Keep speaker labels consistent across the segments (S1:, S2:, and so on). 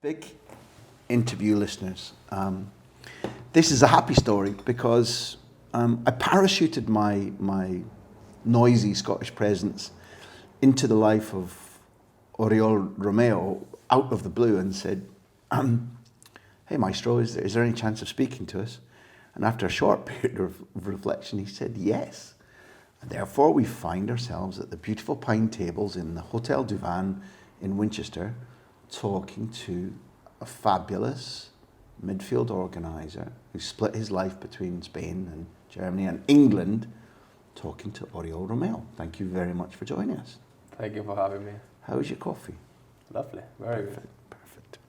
S1: Big interview listeners. This is a happy story because I parachuted my noisy Scottish presence into the life of Oriol Romeu out of the blue and said, hey Maestro, is there any chance of speaking to us? And after a short period of reflection, he said yes. And therefore we find ourselves at the beautiful pine tables in the Hotel du Vin in Winchester, talking to a fabulous midfield organiser who split his life between Spain and Germany and England, talking to Oriol Romeu. Thank you very much for joining us.
S2: Thank you for having me.
S1: How's your coffee?
S2: Lovely, very
S1: Perfect, perfect.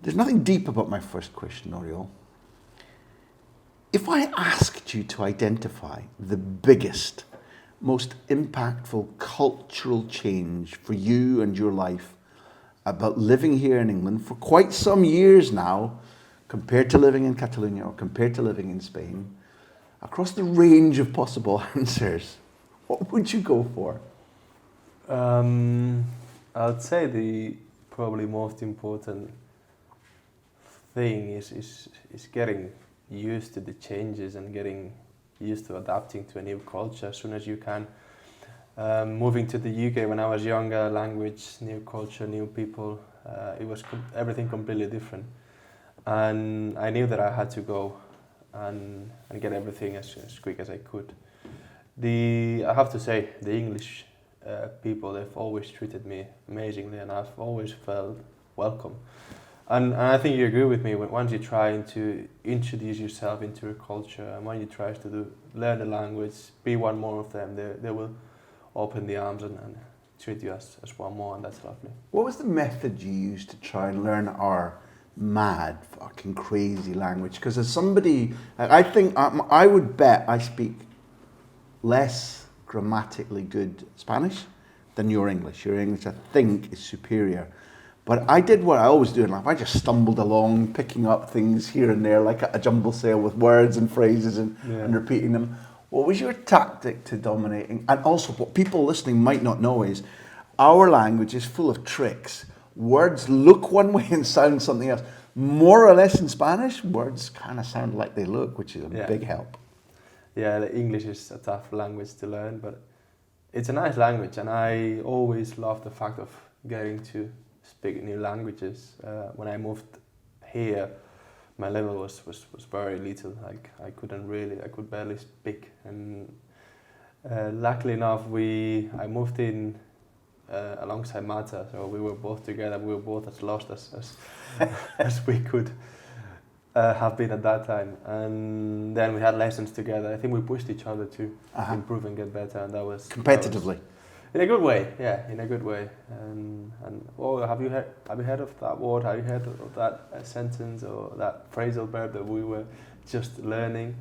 S1: There's nothing deep about my first question, Oriol. If I asked you to identify the biggest, most impactful cultural change for you and your life about living here in England for quite some years now, compared to living in Catalonia or compared to living in Spain, across the range of possible answers, what would you go for?
S2: I'd say the probably most important thing is getting used to the changes and getting used to adapting to a new culture as soon as you can. Moving to the UK when I was younger, language, new culture, new people, it was everything completely different. And I knew that I had to go and get everything as quick as I could. I have to say, the English people, they've always treated me amazingly and I've always felt welcome. And I think you agree with me, once you try to introduce yourself into a culture and when you try to learn the language, be one more of them, they will open the arms and treat you as one more, and that's lovely.
S1: What was the method you used to try and learn our mad, fucking crazy language? Because as somebody, I think, I would bet I speak less grammatically good Spanish than your English. Your English, I think, is superior. But I did what I always do in life. I just stumbled along, picking up things here and there, like a jumble sale with words and phrases and repeating them. What was your tactic to dominating? And also, what people listening might not know is our language is full of tricks. Words look one way and sound something else. More or less in Spanish, words kind of sound like they look, which is a big help.
S2: Yeah, the English is a tough language to learn, but it's a nice language, and I always love the fact of getting to speak new languages. When I moved here, my level was very little. Like I could barely speak. And luckily enough, I moved in alongside Marta, so we were both together. We were both as lost as we could have been at that time. And then we had lessons together. I think we pushed each other to improve and get better, and that was
S1: competitively.
S2: In a good way, yeah, in a good way. And have you heard of that word? Have you heard of that sentence or that phrasal verb that we were just learning?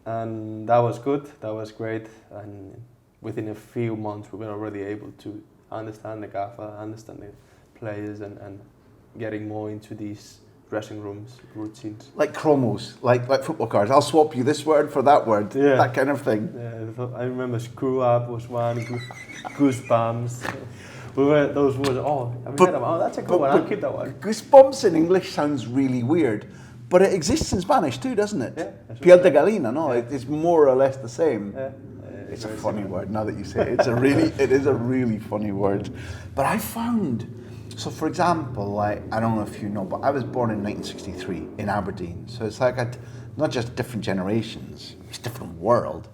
S2: And that was good. That was great. And within a few months, we were already able to understand the gaffer, understand the players, and getting more into these dressing rooms routines.
S1: Like chromos, like football cards. I'll swap you this word for that word. Yeah. That kind of thing.
S2: Yeah, I remember screw up was one, goosebumps. Those words. Oh, have you heard of them? Oh, that's a good one. I'll keep that one.
S1: Goosebumps in English sounds really weird, but it exists in Spanish too, doesn't it?
S2: Yeah.
S1: Piel de gallina, no? Yeah. It's more or less the same.
S2: Yeah.
S1: It's a funny word. Now that you say it, it is a really funny word. But I found. So, for example, I don't know if you know, but I was born in 1963 in Aberdeen. So it's like not just different generations, it's a different world.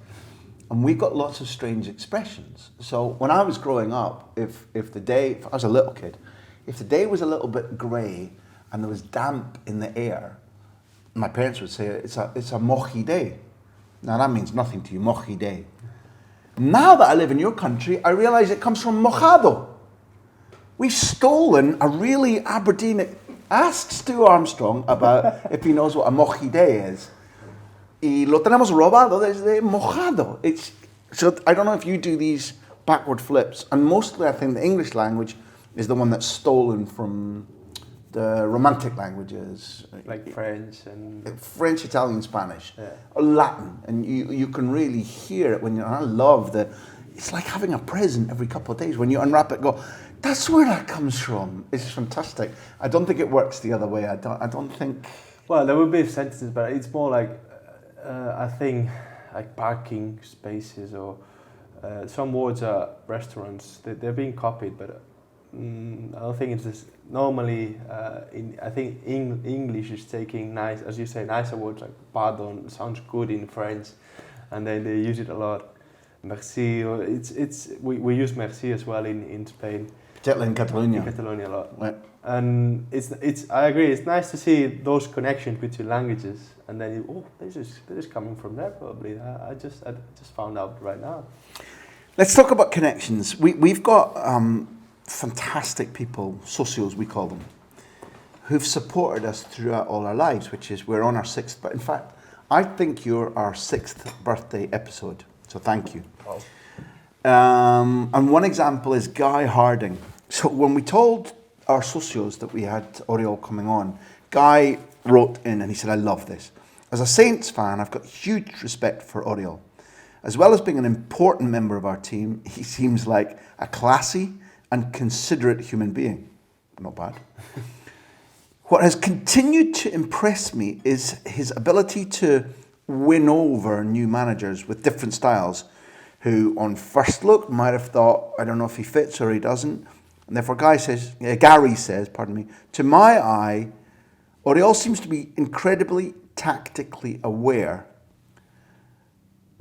S1: And we got lots of strange expressions. So when I was growing up, if I was a little kid, if the day was a little bit grey and there was damp in the air, my parents would say, it's a mochi day. Now that means nothing to you, mochi day. Now that I live in your country, I realise it comes from mojado. We've stolen a really Aberdeen. Ask Stu Armstrong about if he knows what a mochi day is. Y lo tenemos robado desde mojado. So I don't know if you do these backward flips. And mostly I think the English language is the one that's stolen from the Romantic languages.
S2: Like French,
S1: Italian, Spanish, or Latin. And you can really hear it when I love it's like having a present every couple of days. When you unwrap it, go, That's where that comes from. It's fantastic. I don't think it works the other way. I don't think.
S2: Well, there will be sentences, but it's more like I think like parking spaces or some words are restaurants. They're being copied, but I don't think it's this. Normally, I think English is taking nice, as you say, nicer words like pardon sounds good in French, and then they use it a lot. Merci, or we use merci as well in Spain.
S1: Particularly in Catalonia.
S2: In Catalonia a lot.
S1: Right.
S2: And it's I agree. It's nice to see those connections between languages, and then this is coming from there probably. I just found out right now.
S1: Let's talk about connections. We've got fantastic people, socios we call them, who've supported us throughout all our lives. Which is we're on our 6th. But in fact, I think you're our 6th birthday episode. So thank you.
S2: Wow.
S1: And one example is Guy Harding. So when we told our socios that we had Oriol coming on, Guy wrote in and he said, I love this. As a Saints fan, I've got huge respect for Oriol. As well as being an important member of our team, he seems like a classy and considerate human being. Not bad. What has continued to impress me is his ability to win over new managers with different styles who on first look might have thought, I don't know if he fits or he doesn't. And therefore Gary says, to my eye, Oriol seems to be incredibly tactically aware.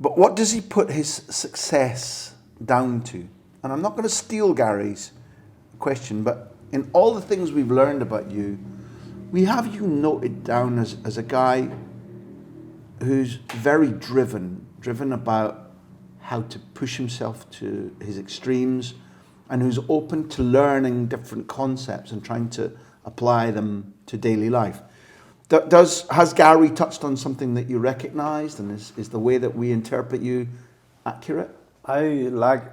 S1: But what does he put his success down to? And I'm not going to steal Gary's question, but in all the things we've learned about you, we have you noted down as a guy who's very driven about how to push himself to his extremes, and who's open to learning different concepts and trying to apply them to daily life. Has Gary touched on something that you recognised, and is the way that we interpret you accurate?
S2: I like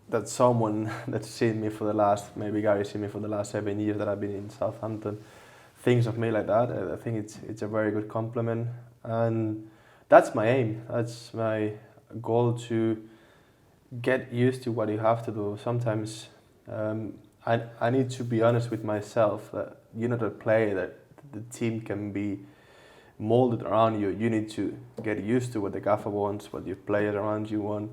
S2: that someone that's seen me for the last, maybe Gary's seen me for the last 7 years that I've been in Southampton, thinks of me like that. I think it's a very good compliment, and that's my aim. That's my goal, to get used to what you have to do. Sometimes I need to be honest with myself that you're not a player that the team can be molded around you. You need to get used to what the gaffer wants, what your players around you want,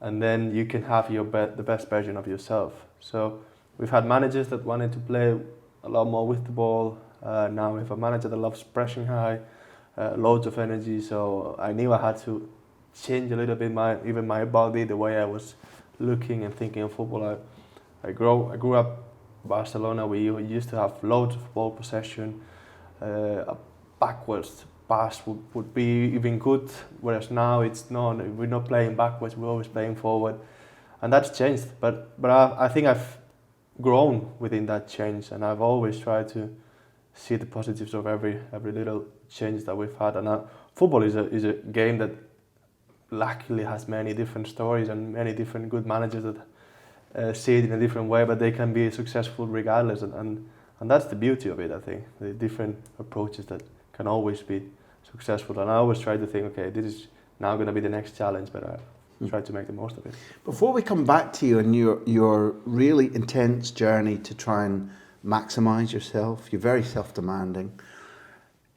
S2: and then you can have the best version of yourself. So we've had managers that wanted to play a lot more with the ball. Now we have a manager that loves pressing high, loads of energy. So I knew I had to change a little bit my body, the way I was looking and thinking of football. I grew up Barcelona. We used to have loads of ball possession. A backwards pass would be even good, whereas now it's not. We're not playing backwards. We're always playing forward, and that's changed. But I think I've grown within that change, and I've always tried to see the positives of every little change that we've had. And football is a game that luckily has many different stories and many different good managers that see it in a different way, but they can be successful regardless. And that's the beauty of it, I think, the different approaches that can always be successful. And I always try to think, okay, this is now going to be the next challenge, but I try to make the most of it.
S1: Before we come back to you and your really intense journey to try and maximise yourself, you're very self-demanding.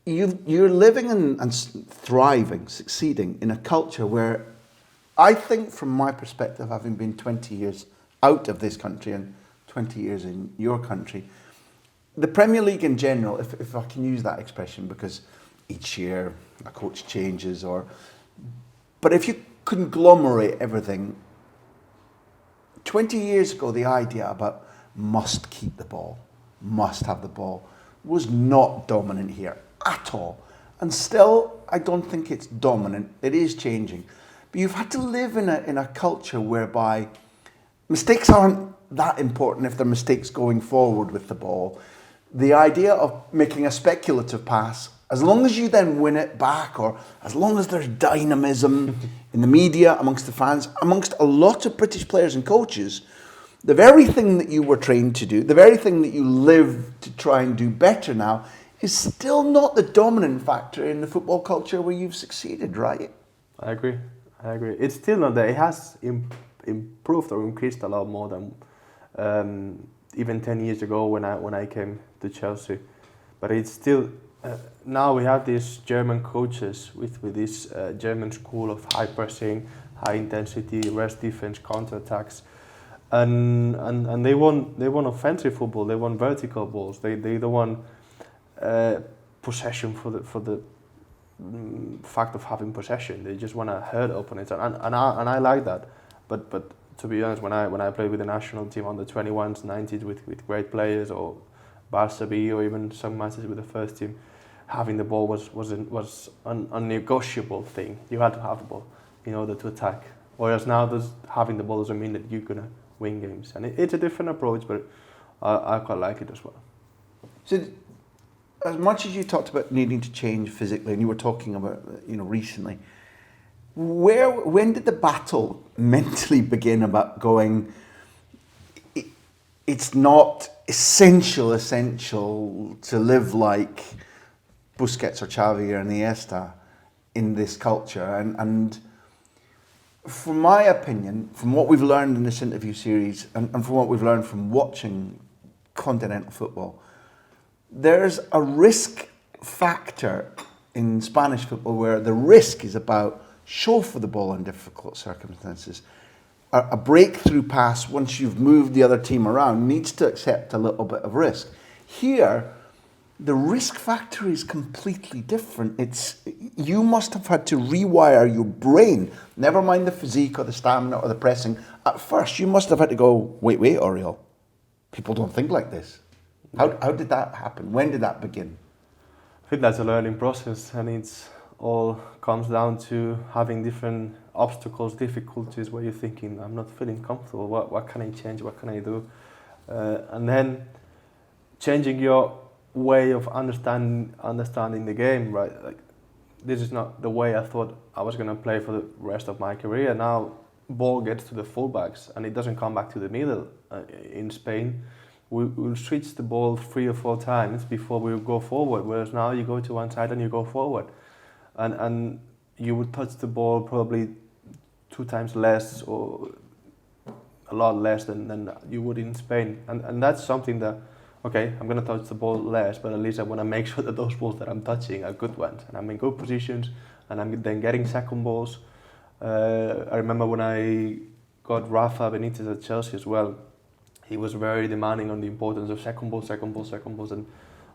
S1: You're living and thriving, succeeding in a culture where I think, from my perspective, having been 20 years out of this country and 20 years in your country, the Premier League in general, if I can use that expression, because each year a coach changes, but if you conglomerate everything, 20 years ago the idea about must keep the ball, must have the ball, was not dominant here at all. And still, I don't think it's dominant. It is changing. But you've had to live in a culture whereby mistakes aren't that important if they're mistakes going forward with the ball. The idea of making a speculative pass, as long as you then win it back, or as long as there's dynamism in the media, amongst the fans, amongst a lot of British players and coaches, the very thing that you were trained to do, the very thing that you live to try and do better now, is still not the dominant factor in the football culture where you've succeeded, right?
S2: I agree. It's still not there. It has improved or increased a lot more than even 10 years ago when I came to Chelsea. But it's still now we have these German coaches with this German school of high pressing, high intensity, rest defense, counter attacks, and they want offensive football. They want vertical balls. They don't want possession for the fact of having possession. They just want to hurt opponents, and I like that. But to be honest, when I played with the national team on the 21s, 90s with great players, or Barca B, or even some matches with the first team, having the ball was an unnegotiable thing. You had to have the ball in order to attack. Whereas now, having the ball doesn't mean that you're gonna win games, and it's a different approach, but I quite like it as well.
S1: So, as much as you talked about needing to change physically, and you were talking about recently, when did the battle mentally begin about going? It's not essential to live like Busquets or Xavi or Iniesta in this culture, and from my opinion, from what we've learned in this interview series, and from what we've learned from watching continental football, there's a risk factor in Spanish football where the risk is about show for the ball in difficult circumstances. A breakthrough pass, once you've moved the other team around, needs to accept a little bit of risk. Here, the risk factor is completely different. You must have had to rewire your brain, never mind the physique or the stamina or the pressing. At first, you must have had to go, wait, Oriol, people don't think like this. How did that happen? When did that begin?
S2: I think that's a learning process, and it's all comes down to having different obstacles, difficulties where you're thinking, I'm not feeling comfortable, what can I change, what can I do? And then changing your way of understanding the game, right? Like, this is not the way I thought I was going to play for the rest of my career. Now, ball gets to the fullbacks and it doesn't come back to the middle. In Spain, we'll switch the ball 3 or 4 times before we go forward, whereas now you go to one side and you go forward. And you would touch the ball probably 2 times less, or a lot less than you would in Spain. And that's something that, okay, I'm going to touch the ball less, but at least I want to make sure that those balls that I'm touching are good ones. And I'm in good positions, and I'm then getting second balls. I remember when I got Rafa Benitez at Chelsea as well, he was very demanding on the importance of second balls.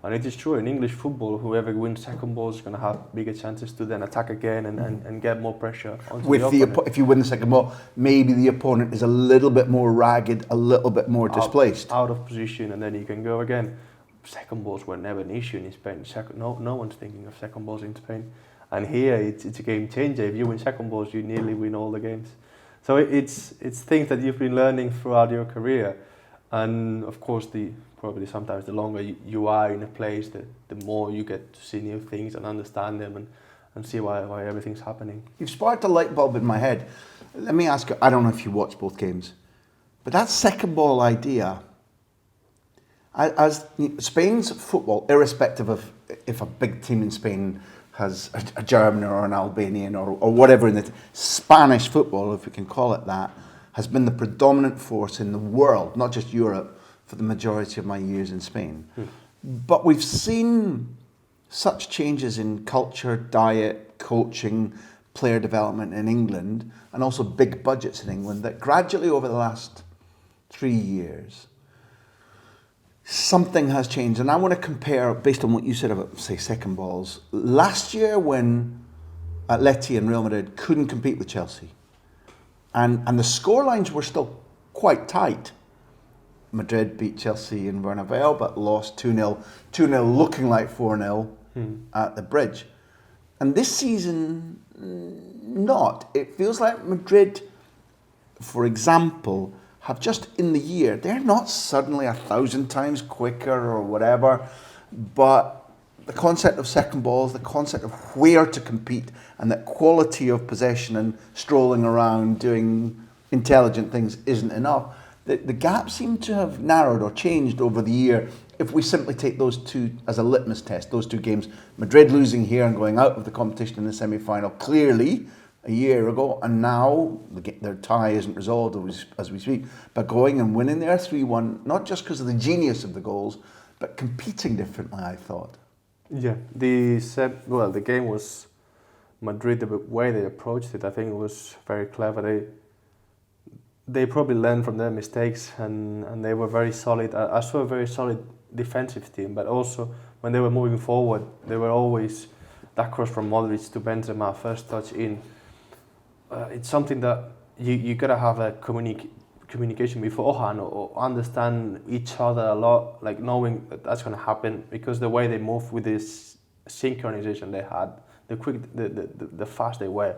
S2: And it is true, in English football, whoever wins second balls is going to have bigger chances to then attack again and get more pressure onto the opponent.
S1: If you win the second ball, maybe the opponent is a little bit more ragged, a little bit more displaced.
S2: Out of position, and then you can go again. Second balls were never an issue in Spain. No one's thinking of second balls in Spain. And here, it's a game changer. If you win second balls, you nearly win all the games. So it's things that you've been learning throughout your career. And of course, probably sometimes the longer you are in a place, the more you get to see new things and understand them and see why everything's happening.
S1: You've sparked a light bulb in my head. Let me ask you, I don't know if you watched both games, but that second ball idea, as Spain's football, irrespective of if a big team in Spain has a German or an Albanian or whatever in the Spanish football, if we can call it that, has been the predominant force in the world, not just Europe, for the majority of my years in Spain. But we've seen such changes in culture, diet, coaching, player development in England, and also big budgets in England, that gradually over the last 3 years, something has changed. And I want to compare, based on what you said about, say, second balls. Last year when Atleti and Real Madrid couldn't compete with Chelsea, and the scorelines were still quite tight. Madrid beat Chelsea in Bernabeu, but lost 2-0. 2-0 looking like 4-0 at the Bridge. And this season, not. It feels like Madrid, for example, have just in the year, they're not suddenly 1,000 times quicker or whatever, but the concept of second balls, the concept of where to compete, and that quality of possession and strolling around doing intelligent things isn't enough. The gap seemed to have narrowed or changed over the year if we simply take those two as a litmus test, those 2 games. Madrid losing here and going out of the competition in the semi-final, clearly a year ago, and now their tie isn't resolved as we speak, but going and winning there 3-1, not just because of the genius of the goals, but competing differently, I thought.
S2: Yeah, the game was Madrid, the way they approached it, I think it was very clever. They probably learned from their mistakes, and they were very solid. I saw a very solid defensive team, but also when they were moving forward, they were always that cross from Modric to Benzema, first touch in. It's something that you gotta have a communication beforehand, or understand each other a lot, like knowing that that's gonna happen, because the way they move with this synchronization they had, the fast they were,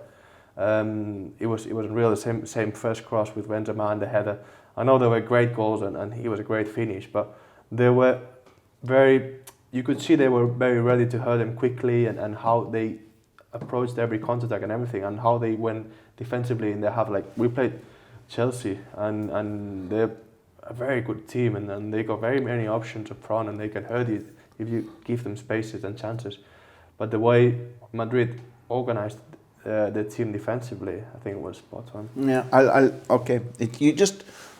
S2: it was real. The same first cross with Benzema and the header. I know they were great goals and he was a great finish, but they were you could see they were very ready to hurt them quickly, and how they approached every counter-attack and everything, and how they went defensively. And they have, like, we played Chelsea, and they're a very good team, and they got very many options up front, and they can hurt you if you give them spaces and chances. But the way Madrid organized their team defensively, I think it was spot on.
S1: Yeah, okay.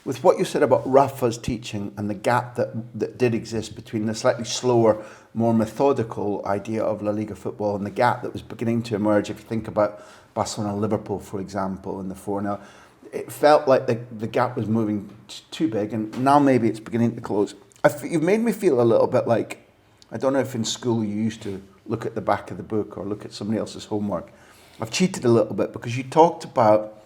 S1: With what you said about Rafa's teaching and the gap that did exist between the slightly slower, more methodical idea of La Liga football and the gap that was beginning to emerge, if you think about Barcelona-Liverpool, for example, in the 4-0, it felt like the gap was moving too big, and now maybe it's beginning to close. You've made me feel a little bit like, I don't know if in school you used to look at the back of the book or look at somebody else's homework. I've cheated a little bit because you talked about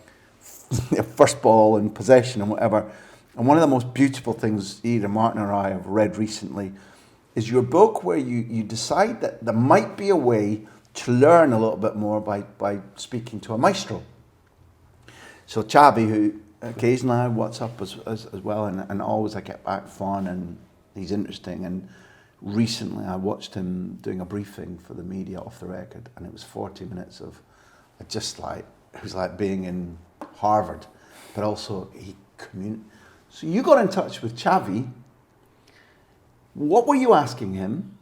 S1: first ball and possession and whatever. And one of the most beautiful things either Martin or I have read recently is your book, where you decide that there might be a way to learn a little bit more by speaking to a maestro. So Xavi, who occasionally I WhatsApp as well, and always I get back fun, and he's interesting. And recently I watched him doing a briefing for the media off the record, and it was 40 minutes of just like, it was like being in Harvard, but also So you got in touch with Xavi. What were you asking him?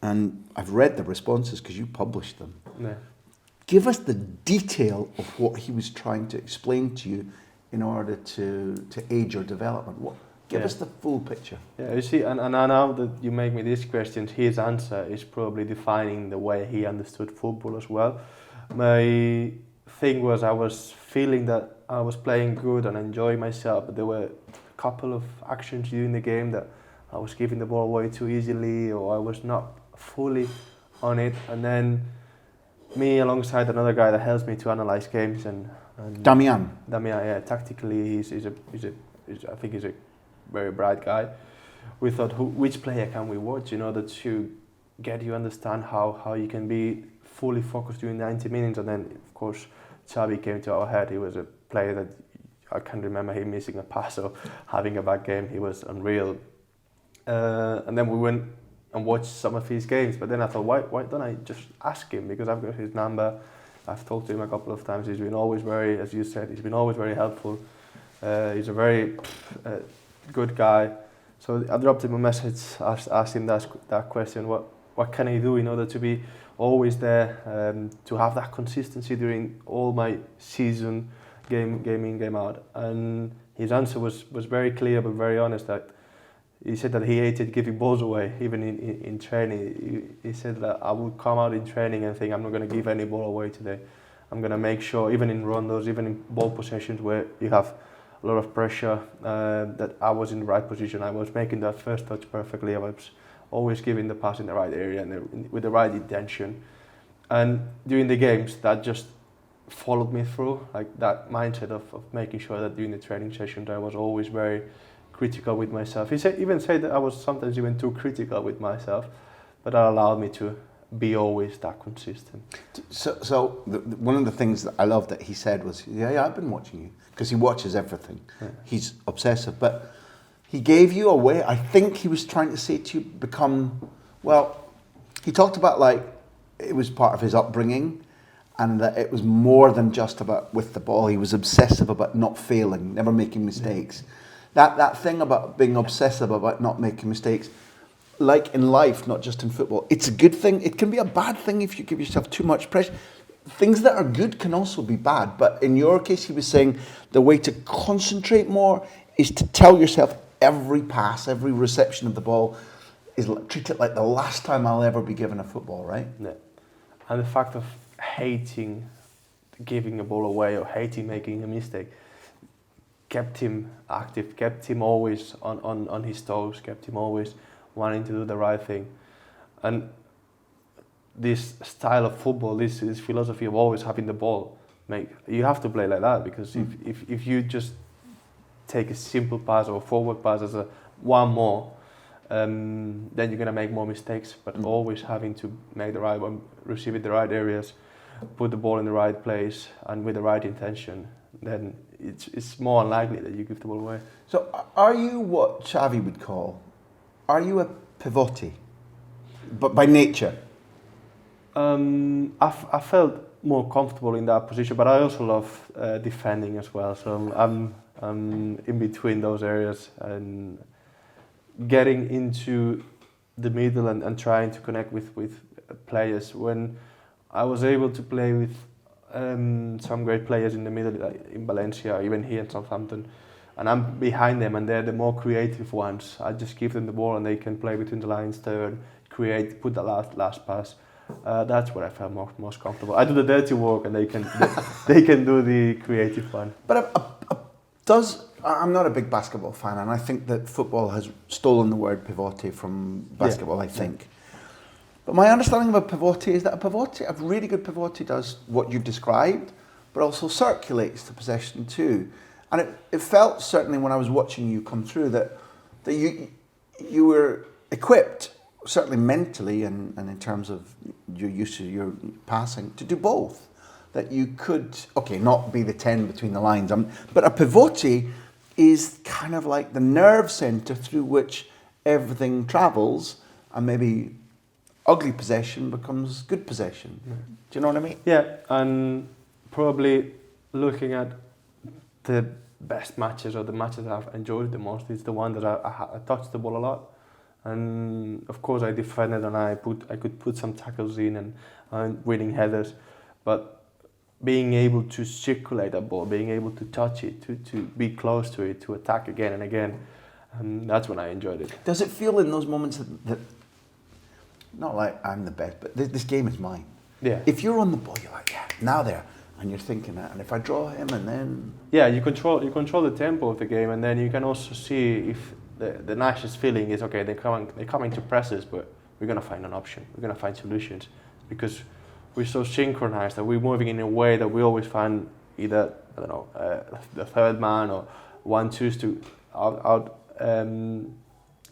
S1: And I've read the responses because you published them.
S2: Yeah.
S1: Give us the detail of what he was trying to explain to you in order to aid your development. Give us the full picture.
S2: Yeah, you see, and now that you make me this question, his answer is probably defining the way he understood football as well. My thing was, I was feeling that I was playing good and enjoying myself, but there were a couple of actions during the game that I was giving the ball away too easily, or I was not fully on it. And then me alongside another guy that helps me to analyze games, and
S1: Damian,
S2: yeah, tactically he's I think he's a very bright guy. We thought, which player can we watch in order to get you understand how you can be fully focused during 90 minutes. And then of course Xavi came to our head. He was a player that I can't remember him missing a pass or having a bad game. He was unreal. And then we went and watched some of his games, but then I thought, why don't I just ask him, because I've got his number. I've talked to him a couple of times. He's been always very, as you said, he's been always very helpful. He's a very good guy. So I dropped him a message, asked him that question, what can I do in order to be always there, to have that consistency during all my season, game in, game out. And his answer was very clear but very honest. That he said that he hated giving balls away, even in training. He said that I would come out in training and think, I'm not going to give any ball away today. I'm going to make sure, even in rondos, even in ball possessions where you have a lot of pressure, that I was in the right position. I was making that first touch perfectly. I was always giving the pass in the right area and with the right intention. And during the games, that just followed me through, like that mindset of making sure that during the training sessions I was always very critical with myself. He even said that I was sometimes even too critical with myself, but that allowed me to be always that consistent.
S1: So one of the things that I love that he said was, yeah, I've been watching you, because he watches everything. Yeah. He's obsessive, but he gave you a way. I think he was trying to say to you, he talked about like it was part of his upbringing, and that it was more than just about with the ball. He was obsessive about not failing, never making mistakes. Yeah. That thing about being obsessive about not making mistakes, like in life, not just in football, it's a good thing. It can be a bad thing if you give yourself too much pressure. things that are good can also be bad. But in your case, he was saying the way to concentrate more is to tell yourself every pass, every reception of the ball treat it like the last time I'll ever be given a football, right?
S2: Yeah. And the fact of hating giving a ball away or hating making a mistake kept him active, kept him always on his toes, kept him always wanting to do the right thing. And this style of football, this philosophy of always having the ball, you have to play like that, because if you just take a simple pass or a forward pass as a one more, then you're going to make more mistakes. But always having to make the right one, receive it the right areas, put the ball in the right place and with the right intention, then it's more unlikely that you give the ball away.
S1: So are you what Xavi would call, are you a pivote, but by nature?
S2: I felt more comfortable in that position, but I also love defending as well. So I'm in between those areas and getting into the middle and trying to connect with players. When I was able to play with some great players in the middle, like in Valencia, even here in Southampton, and I'm behind them and they're the more creative ones, I just give them the ball and they can play between the lines, turn, create, put the last pass. That's where I felt most comfortable. I do the dirty work and they can do the creative one.
S1: But I'm not a big basketball fan, and I think that football has stolen the word pivote from basketball, I think. But my understanding of a pivote is that a really good pivote does what you've described, but also circulates the possession too. And it felt, certainly when I was watching you come through, that you were equipped, certainly mentally and in terms of your use of your passing, to do both. That you could, not be the 10 between the lines, but a pivote is kind of like the nerve centre through which everything travels, and maybe ugly possession becomes good possession. Do you know what I mean?
S2: Yeah, and probably looking at the best matches or the matches I've enjoyed the most is the one that I touched the ball a lot. And of course I defended and I could put some tackles in and winning headers, but being able to circulate that ball, being able to touch it, to be close to it, to attack again and again, and that's when I enjoyed it.
S1: Does it feel in those moments that not like I'm the best, but this game is mine?
S2: Yeah.
S1: If you're on the ball, you're like, now there, and you're thinking that, and if I draw him and then...
S2: Yeah, you control the tempo of the game, and then you can also see if the nicest feeling is, they're coming to press us, but we're going to find an option, we're going to find solutions, because we're so synchronized that we're moving in a way that we always find either, the third man or 1-2s to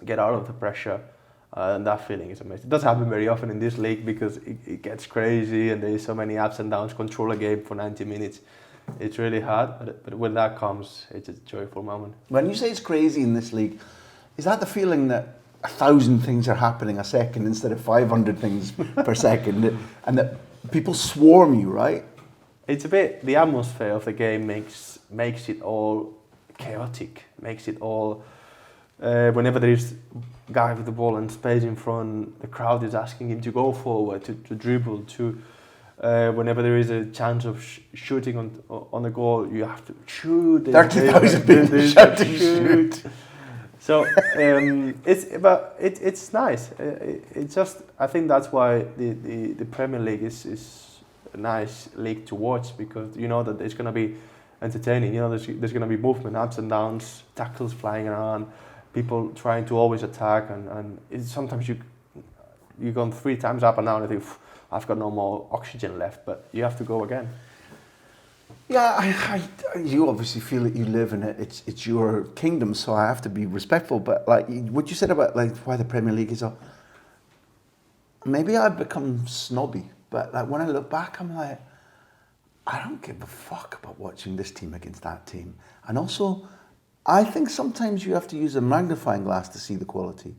S2: get out of the pressure. And that feeling is amazing. It doesn't happen very often in this league because it gets crazy and there's so many ups and downs. Control a game for 90 minutes. It's really hard, but when that comes, it's a joyful moment.
S1: When you say it's crazy in this league, is that the feeling that 1,000 things are happening a second instead of 500 things per second, and that people swarm you, right?
S2: It's a bit, the atmosphere of the game makes it all chaotic, makes it all, whenever there is a guy with the ball and space in front, the crowd is asking him to go forward, to dribble, whenever there is a chance of shooting on the goal, you have to shoot.
S1: 30,000 people shouting shoot.
S2: So it's nice. It's just, I think that's why the Premier League is a nice league to watch, because you know that it's going to be entertaining. You know, there's going to be movement, ups and downs, tackles flying around, people trying to always attack, and sometimes you've gone 3 times up and down and think, I've got no more oxygen left, but you have to go again.
S1: Yeah, you obviously feel that you live in it. It's your kingdom, so I have to be respectful. But like what you said about like why the Premier League is up, maybe I've become snobby. But like when I look back, I'm like, I don't give a fuck about watching this team against that team. And also, I think sometimes you have to use a magnifying glass to see the quality.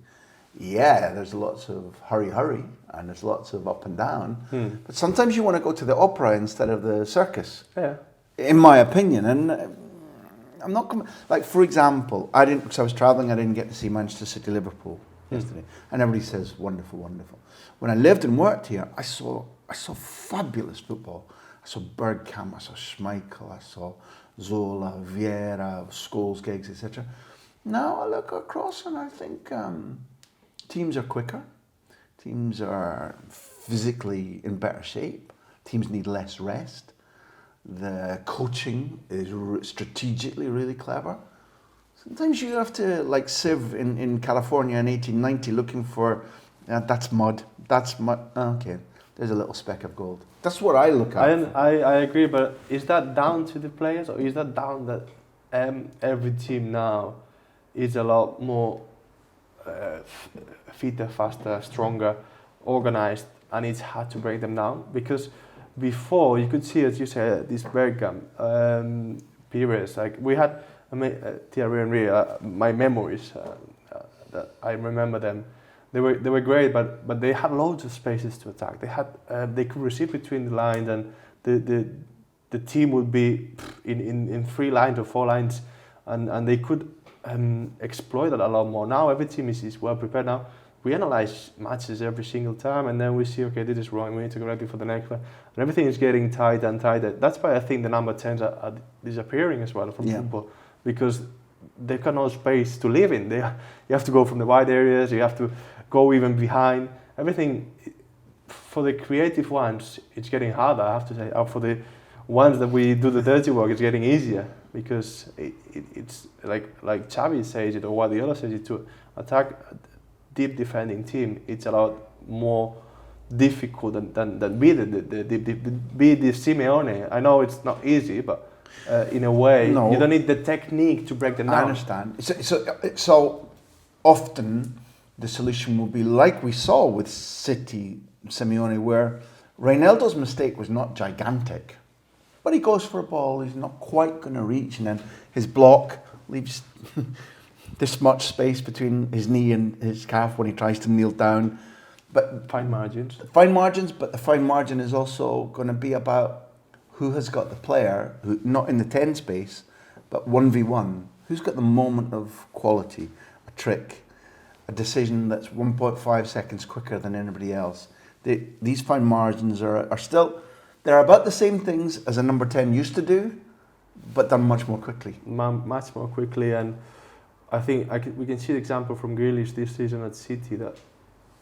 S1: Yeah, there's lots of hurry, and there's lots of up and down. But sometimes you want to go to the opera instead of the circus.
S2: Yeah.
S1: In my opinion, and I'm not like, for example, because I was travelling, I didn't get to see Manchester City Liverpool yesterday, and everybody says wonderful, wonderful. When I lived and worked here, I saw fabulous football, saw Bergkamp, I saw Schmeichel, I saw Zola, Vieira, Scholes, Giggs, etc. Now I look across and I think teams are quicker, teams are physically in better shape, teams need less rest, the coaching is strategically really clever. Sometimes you have to, like Civ in California in 1890, looking for, that's mud, okay, there's a little speck of gold. That's what I look at.
S2: I agree, but is that down to the players, or is that down that every team now is a lot more fitter, faster, stronger, organized, and it's hard to break them down? Because before, you could see, as you said, this Bergkamp periods, like we had Thierry Henry, my memories, that I remember them. They were great, but they had loads of spaces to attack. They could receive between the lines, and the team would be in 3 lines or 4 lines, and they could exploit it a lot more. Now every team is well prepared. Now we analyze matches every single time, and then we see, okay, this is wrong, we need to go ready for the next one, and everything is getting tighter and tighter. That's why I think the number 10s are disappearing as well from football, because they've got no space to live in. You have to go from the wide areas, you have to go even behind. Everything, for the creative ones, it's getting harder, I have to say. For the ones that we do the dirty work, it's getting easier, because it's like Xavi says it, or Guardiola says it, to attack a deep defending team, it's a lot more difficult than be the Simeone. I know it's not easy, but in a way, you don't need the technique to break them down.
S1: I understand. So often the solution will be like we saw with City, Simeone, where Reinaldo's mistake was not gigantic, but he goes for a ball he's not quite going to reach, and then his block leaves this much space between his knee and his calf when he tries to kneel down. But
S2: fine margins,
S1: but the fine margin is also going to be about who has got the player, who, not in the 10 space, but 1v1, who's got the moment of quality, a trick, a decision that's 1.5 seconds quicker than anybody else. These fine margins are still, they're about the same things as a number 10 used to do, but done much more quickly.
S2: Much more quickly, and I think we can see the example from Grealish this season at City, that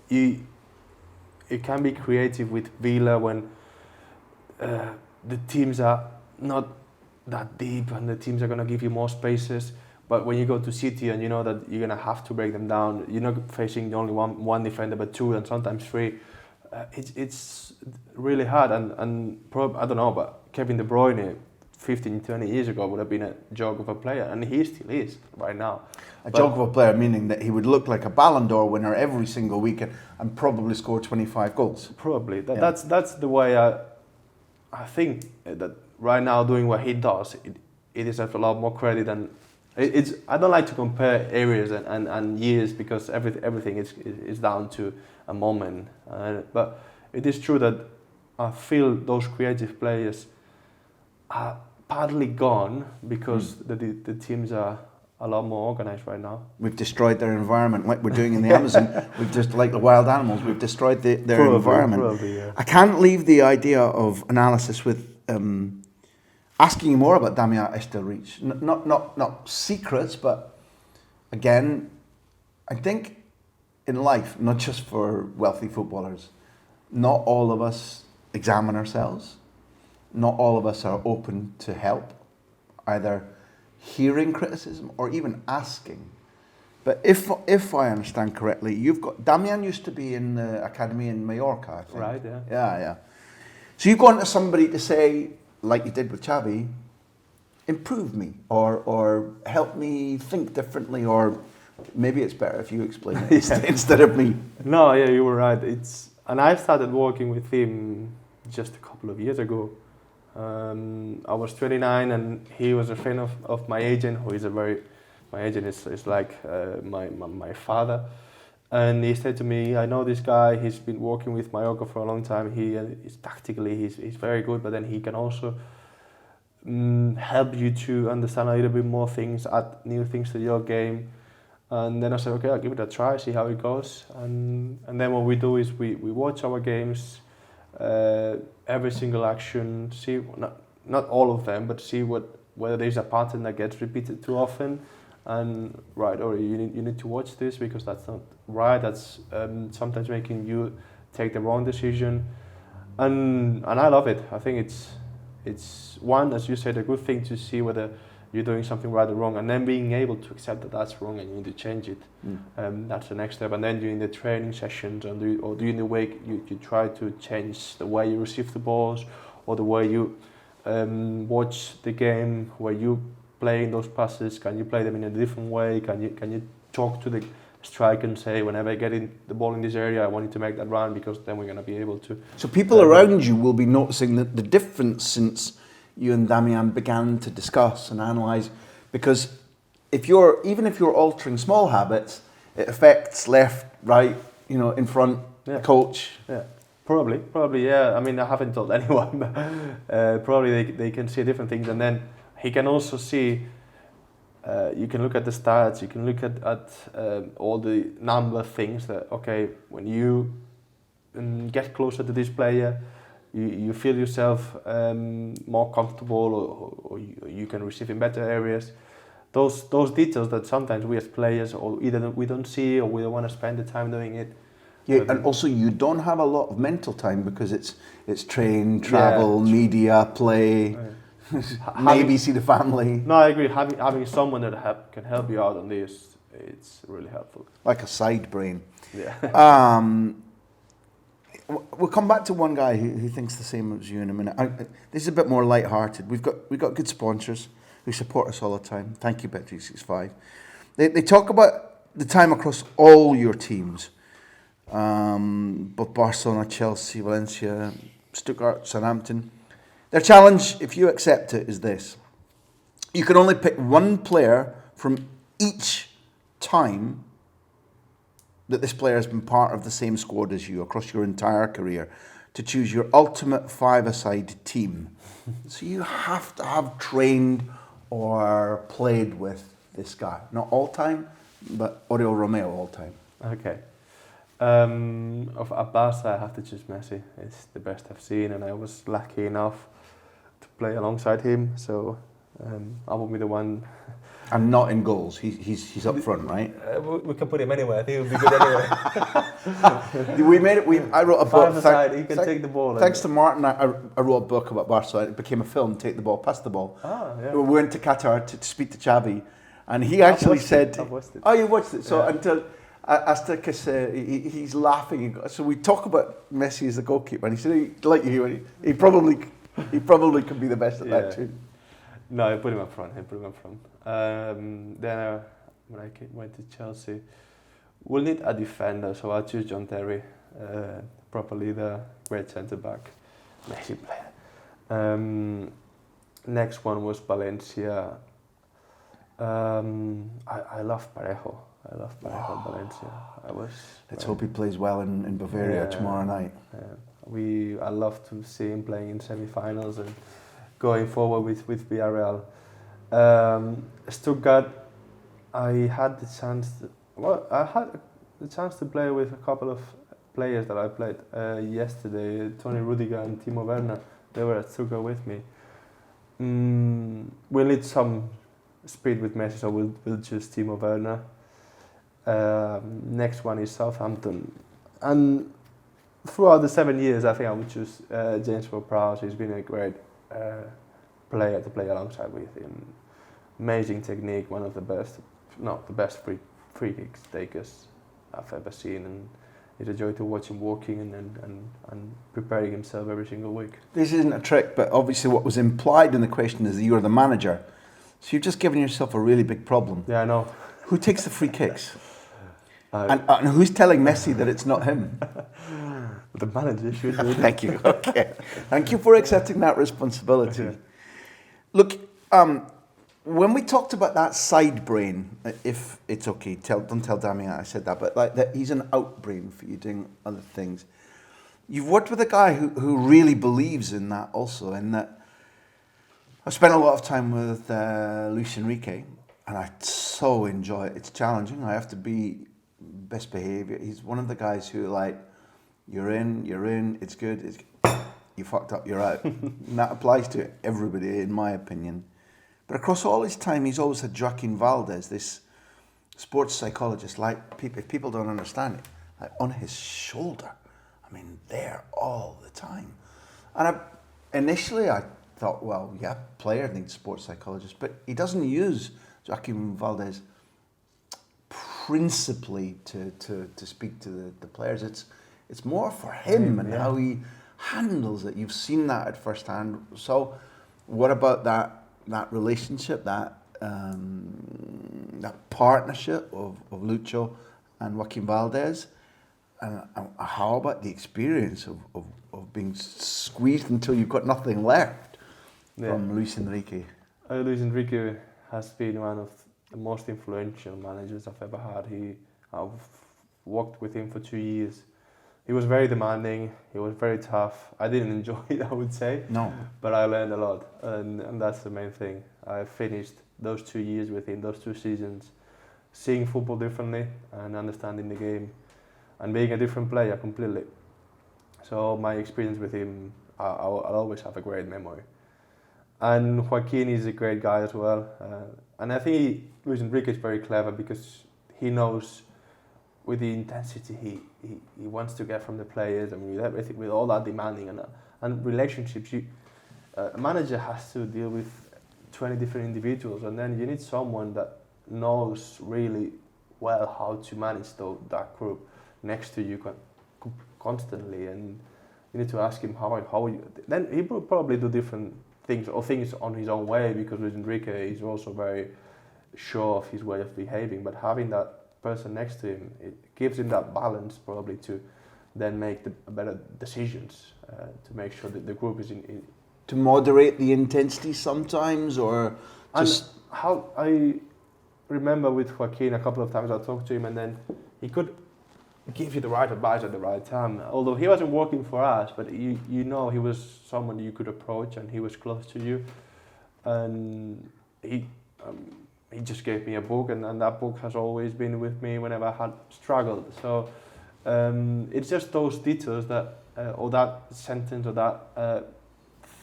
S2: it can be creative with Villa when the teams are not that deep and the teams are going to give you more spaces. But when you go to City and you know that you're going to have to break them down, you're not facing only one defender, but 2 and sometimes 3. It's really hard. And I don't know, but Kevin De Bruyne 15, 20 years ago would have been a joke of a player, and he still is right now.
S1: Joke of a player, meaning that he would look like a Ballon d'Or winner every single weekend and probably score 25 goals.
S2: Probably. That's the way I think that right now, doing what he does, it deserves a lot more credit. And I don't like to compare areas and years, because everything is down to a moment. But it is true that I feel those creative players are partly gone because the teams are a lot more organised right now.
S1: We've destroyed their environment, like we're doing in the Amazon. We've just, like the wild animals, we've destroyed their environment.
S2: Probably, yeah.
S1: I can't leave the idea of analysis with asking you more about Damien Estelrich. Not secrets, but again, I think in life, not just for wealthy footballers, not all of us examine ourselves. Not all of us are open to help, either hearing criticism or even asking. But if I understand correctly, you've got Damian used to be in the academy in Mallorca, I think.
S2: Right, yeah.
S1: Yeah. So you've gone to somebody to say, like you did with Xavi, improve me or help me think differently, or maybe it's better if you explain it instead of me.
S2: No, yeah, you were right. And I started working with him just a couple of years ago. I was 29 and he was a friend of my agent, who is my agent is like my father. And he said to me, I know this guy, he's been working with Mallorca for a long time. He's tactically, he's very good, but then he can also help you to understand a little bit more things, add new things to your game. And then I said, okay, I'll give it a try, see how it goes. And then what we do is we watch our games, every single action, see not all of them, but see whether there's a pattern that gets repeated too often, and right, or you need to watch this because that's not right. That's sometimes making you take the wrong decision, and I love it. I think it's one, as you said, a good thing to see whether you're doing something right or wrong, and then being able to accept that that's wrong and you need to change it. That's the next step. And then during the training sessions or during the week, you try to change the way you receive the balls or the way you watch the game, where you playing those passes. Can you play them in a different way? Can you talk to the striker and say, whenever I get in the ball in this area, I want you to make that run, because then we're going to be able to.
S1: So people around you will be noticing the difference since you and Damian began to discuss and analyse, because even if you're altering small habits, it affects left, right, in front, the coach.
S2: Yeah, probably, yeah. I mean, I haven't told anyone, but probably they can see different things, and then he can also see. You can look at the stats. You can look at all the number of things that, okay, when you get closer to this player, you feel yourself more comfortable, or you can receive in better areas. Those details that sometimes we as players, or either we don't see or we don't want to spend the time doing it.
S1: Yeah, and also you don't have a lot of mental time because it's train, travel, media, play, maybe see the family.
S2: No, I agree. Having someone that can help you out on this, it's really helpful.
S1: Like a side brain.
S2: Yeah.
S1: We'll come back to one guy who thinks the same as you in a minute. This is a bit more light-hearted. We've got good sponsors who support us all the time. Thank you, Bet365. They talk about the time across all your teams, both Barcelona, Chelsea, Valencia, Stuttgart, Southampton. Their challenge, if you accept it, is this: you can only pick one player from each time that this player has been part of the same squad as you across your entire career to choose your ultimate five-a-side team. So you have to have trained or played with this guy. Not all time, but Oriol Romeu all time.
S2: Okay. Of Barca, I have to choose Messi. It's the best I've seen, and I was lucky enough to play alongside him. So I will be the one.
S1: And not in goals. He's up front, right?
S2: We can put him anywhere. I think it would be good anyway.
S1: We made it. I wrote a book.
S2: He can take the ball.
S1: Thanks to Martin, I wrote a book about Barcelona. It became a film. Take the ball, pass the ball.
S2: Yeah.
S1: We went to Qatar to speak to Xavi, and he actually said,
S2: I've watched it.
S1: "Oh, you watched it." So until Azteca, he's laughing. So we talk about Messi as the goalkeeper, and he said, "Like you, he probably could be the best at that too."
S2: No, I put him up front. Then when I went to Chelsea, we'll need a defender, so I'll choose John Terry, proper leader, great centre back, Messi player. Next one was Valencia. I love Parejo. I love Parejo at Valencia.
S1: Let's hope he plays well in Bavaria tomorrow night.
S2: I love to see him playing in semi-finals and going forward with Villarreal. Stuttgart, I had the chance to play with a couple of players that I played yesterday, Tony Rudiger and Timo Werner. They were at Stuttgart with me. We'll need some speed with Messi, so we'll choose Timo Werner. Next one is Southampton. And throughout the 7 years, I think I would choose James ward-prowse. He's been a great player to play alongside with him. Amazing technique, one of the best, not the best free kick takers I've ever seen, and it's a joy to watch him walking and preparing himself every single week. This
S1: isn't a trick, but obviously what was implied in the question is that you're the manager. So you've just given yourself a really big problem.
S2: Yeah, I know.
S1: Who takes the free kicks? And who's telling Messi that it's not him?
S2: The manager should do.
S1: Thank you. Okay. Thank you for accepting that responsibility. Okay. Look, when we talked about that side brain, if it's okay, don't tell Damian I said that, but like that he's an out brain for you doing other things. You've worked with a guy who really believes in that also, and that I've spent a lot of time with Luis Enrique, and I so enjoy it. It's challenging. I have to be best behaviour. He's one of the guys who like, you're in, it's good. you fucked up, you're out. And that applies to everybody, in my opinion. But across all his time, he's always had Joaquin Valdez, this sports psychologist, like, if people don't understand it, like on his shoulder. I mean, there all the time. And initially I thought, well, yeah, player needs sports psychologist, but he doesn't use Joaquin Valdez principally to speak to the players. It's more for him and how he handles it. You've seen that at first hand. So what about that relationship, that partnership of Lucho and Joaquin Valdez? And how about the experience of being squeezed until you've got nothing left from Luis Enrique?
S2: Luis Enrique has been one of the most influential managers I've ever had. I've worked with him for 2 years. He was very demanding, he was very tough. I didn't enjoy it, I would say.
S1: No.
S2: But I learned a lot, and that's the main thing. I finished those 2 years with him, those 2 seasons, seeing football differently and understanding the game and being a different player completely. So my experience with him, I'll always have a great memory. And Joaquin is a great guy as well. And I think Luis Enrique is very clever because he knows with the intensity he wants to get from the players and with everything, with all that demanding and relationships. A manager has to deal with 20 different individuals, and then you need someone that knows really well how to manage that group next to you constantly, and you need to ask him how you. Then he will probably do different things or things on his own way because Luis Enrique is also very sure of his way of behaving. But having that person next to him, it gives him that balance probably to then make the better decisions to make sure that the group is in
S1: to moderate the intensity sometimes, or just
S2: and how I remember with Joaquin a couple of times I talked to him and then he could give you the right advice at the right time. Although he wasn't working for us, but you know he was someone you could approach and he was close to you, and he just gave me a book, and that book has always been with me whenever I had struggled. So it's just those details that or that sentence or that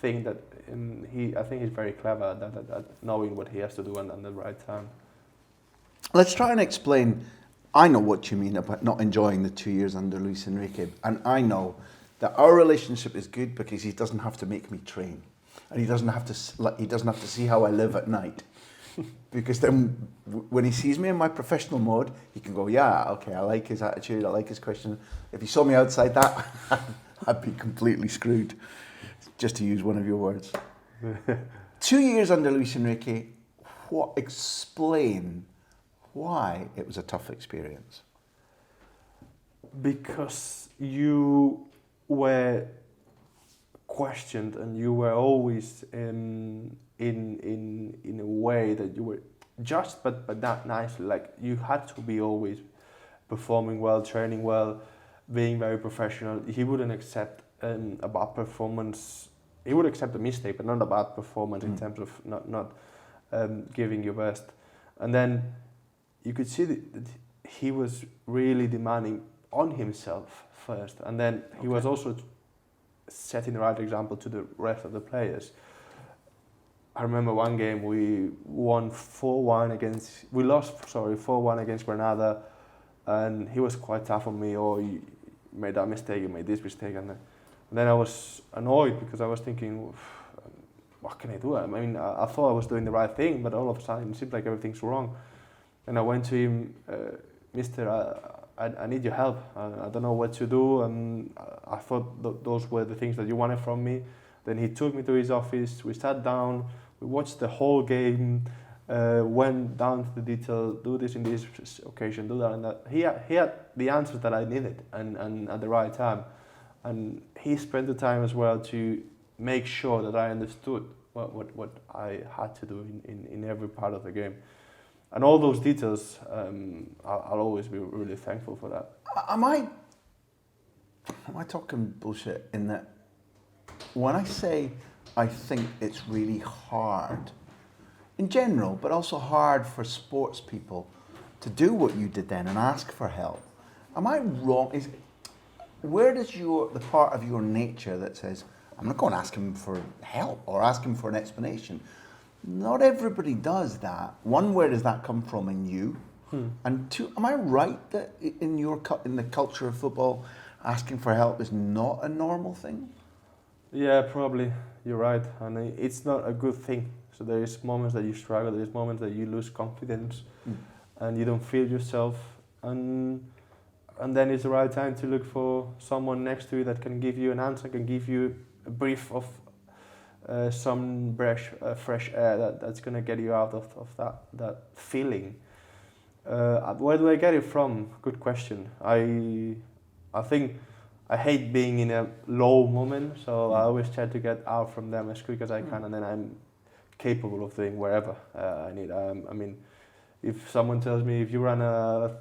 S2: thing that I think he's very clever at knowing what he has to do and the right time.
S1: Let's try and explain. I know what you mean about not enjoying the 2 years under Luis Enrique, and I know that our relationship is good because he doesn't have to make me train, and he doesn't have to see how I live at night, because then when he sees me in my professional mode, he can go, yeah, okay, I like his attitude, I like his question. If he saw me outside that, I'd be completely screwed, just to use one of your words. 2 years under Luis Enrique, explain why it was a tough experience.
S2: Because you were questioned and you were always in a way that you were judged, but not nicely. Like you had to be always performing well, training well, being very professional. He wouldn't accept a bad performance. He would accept a mistake, but not a bad performance in terms of not giving your best. And then you could see that he was really demanding on himself first, and then he was also setting the right example to the rest of the players. I remember one game we won 4-1 against Granada, and he was quite tough on me. Oh, you made that mistake, you made this mistake, and then I was annoyed because I was thinking, what can I do? I mean, I thought I was doing the right thing, but all of a sudden it seemed like everything's wrong. And I went to him, Mister, I need your help. I don't know what to do. And I thought those were the things that you wanted from me. Then he took me to his office. We sat down. We watched the whole game. Went down to the detail. Do this in this occasion. Do that and that. He had the answers that I needed and at the right time. And he spent the time as well to make sure that I understood what I had to do in every part of the game. And all those details, I'll always be really thankful for that.
S1: Am I talking bullshit in that when I say I think it's really hard, in general, but also hard for sports people to do what you did then and ask for help? Am I wrong? Where does the part of your nature that says, I'm not going to ask him for help or ask him for an explanation. Not everybody does that. One, where does that come from in you? And two, am I right that in the culture of football, asking for help is not a normal thing?
S2: Yeah, probably you're right, and it's not a good thing. So there is moments that you struggle, there is moments that you lose confidence, and you don't feel yourself, and then it's the right time to look for someone next to you that can give you an answer, can give you a brief of some fresh air that's gonna get you out of that feeling. Where do I get it from? Good question. I think I hate being in a low moment, so I always try to get out from them as quick as I can, and then I'm capable of doing wherever I need. I mean, if someone tells me if you run a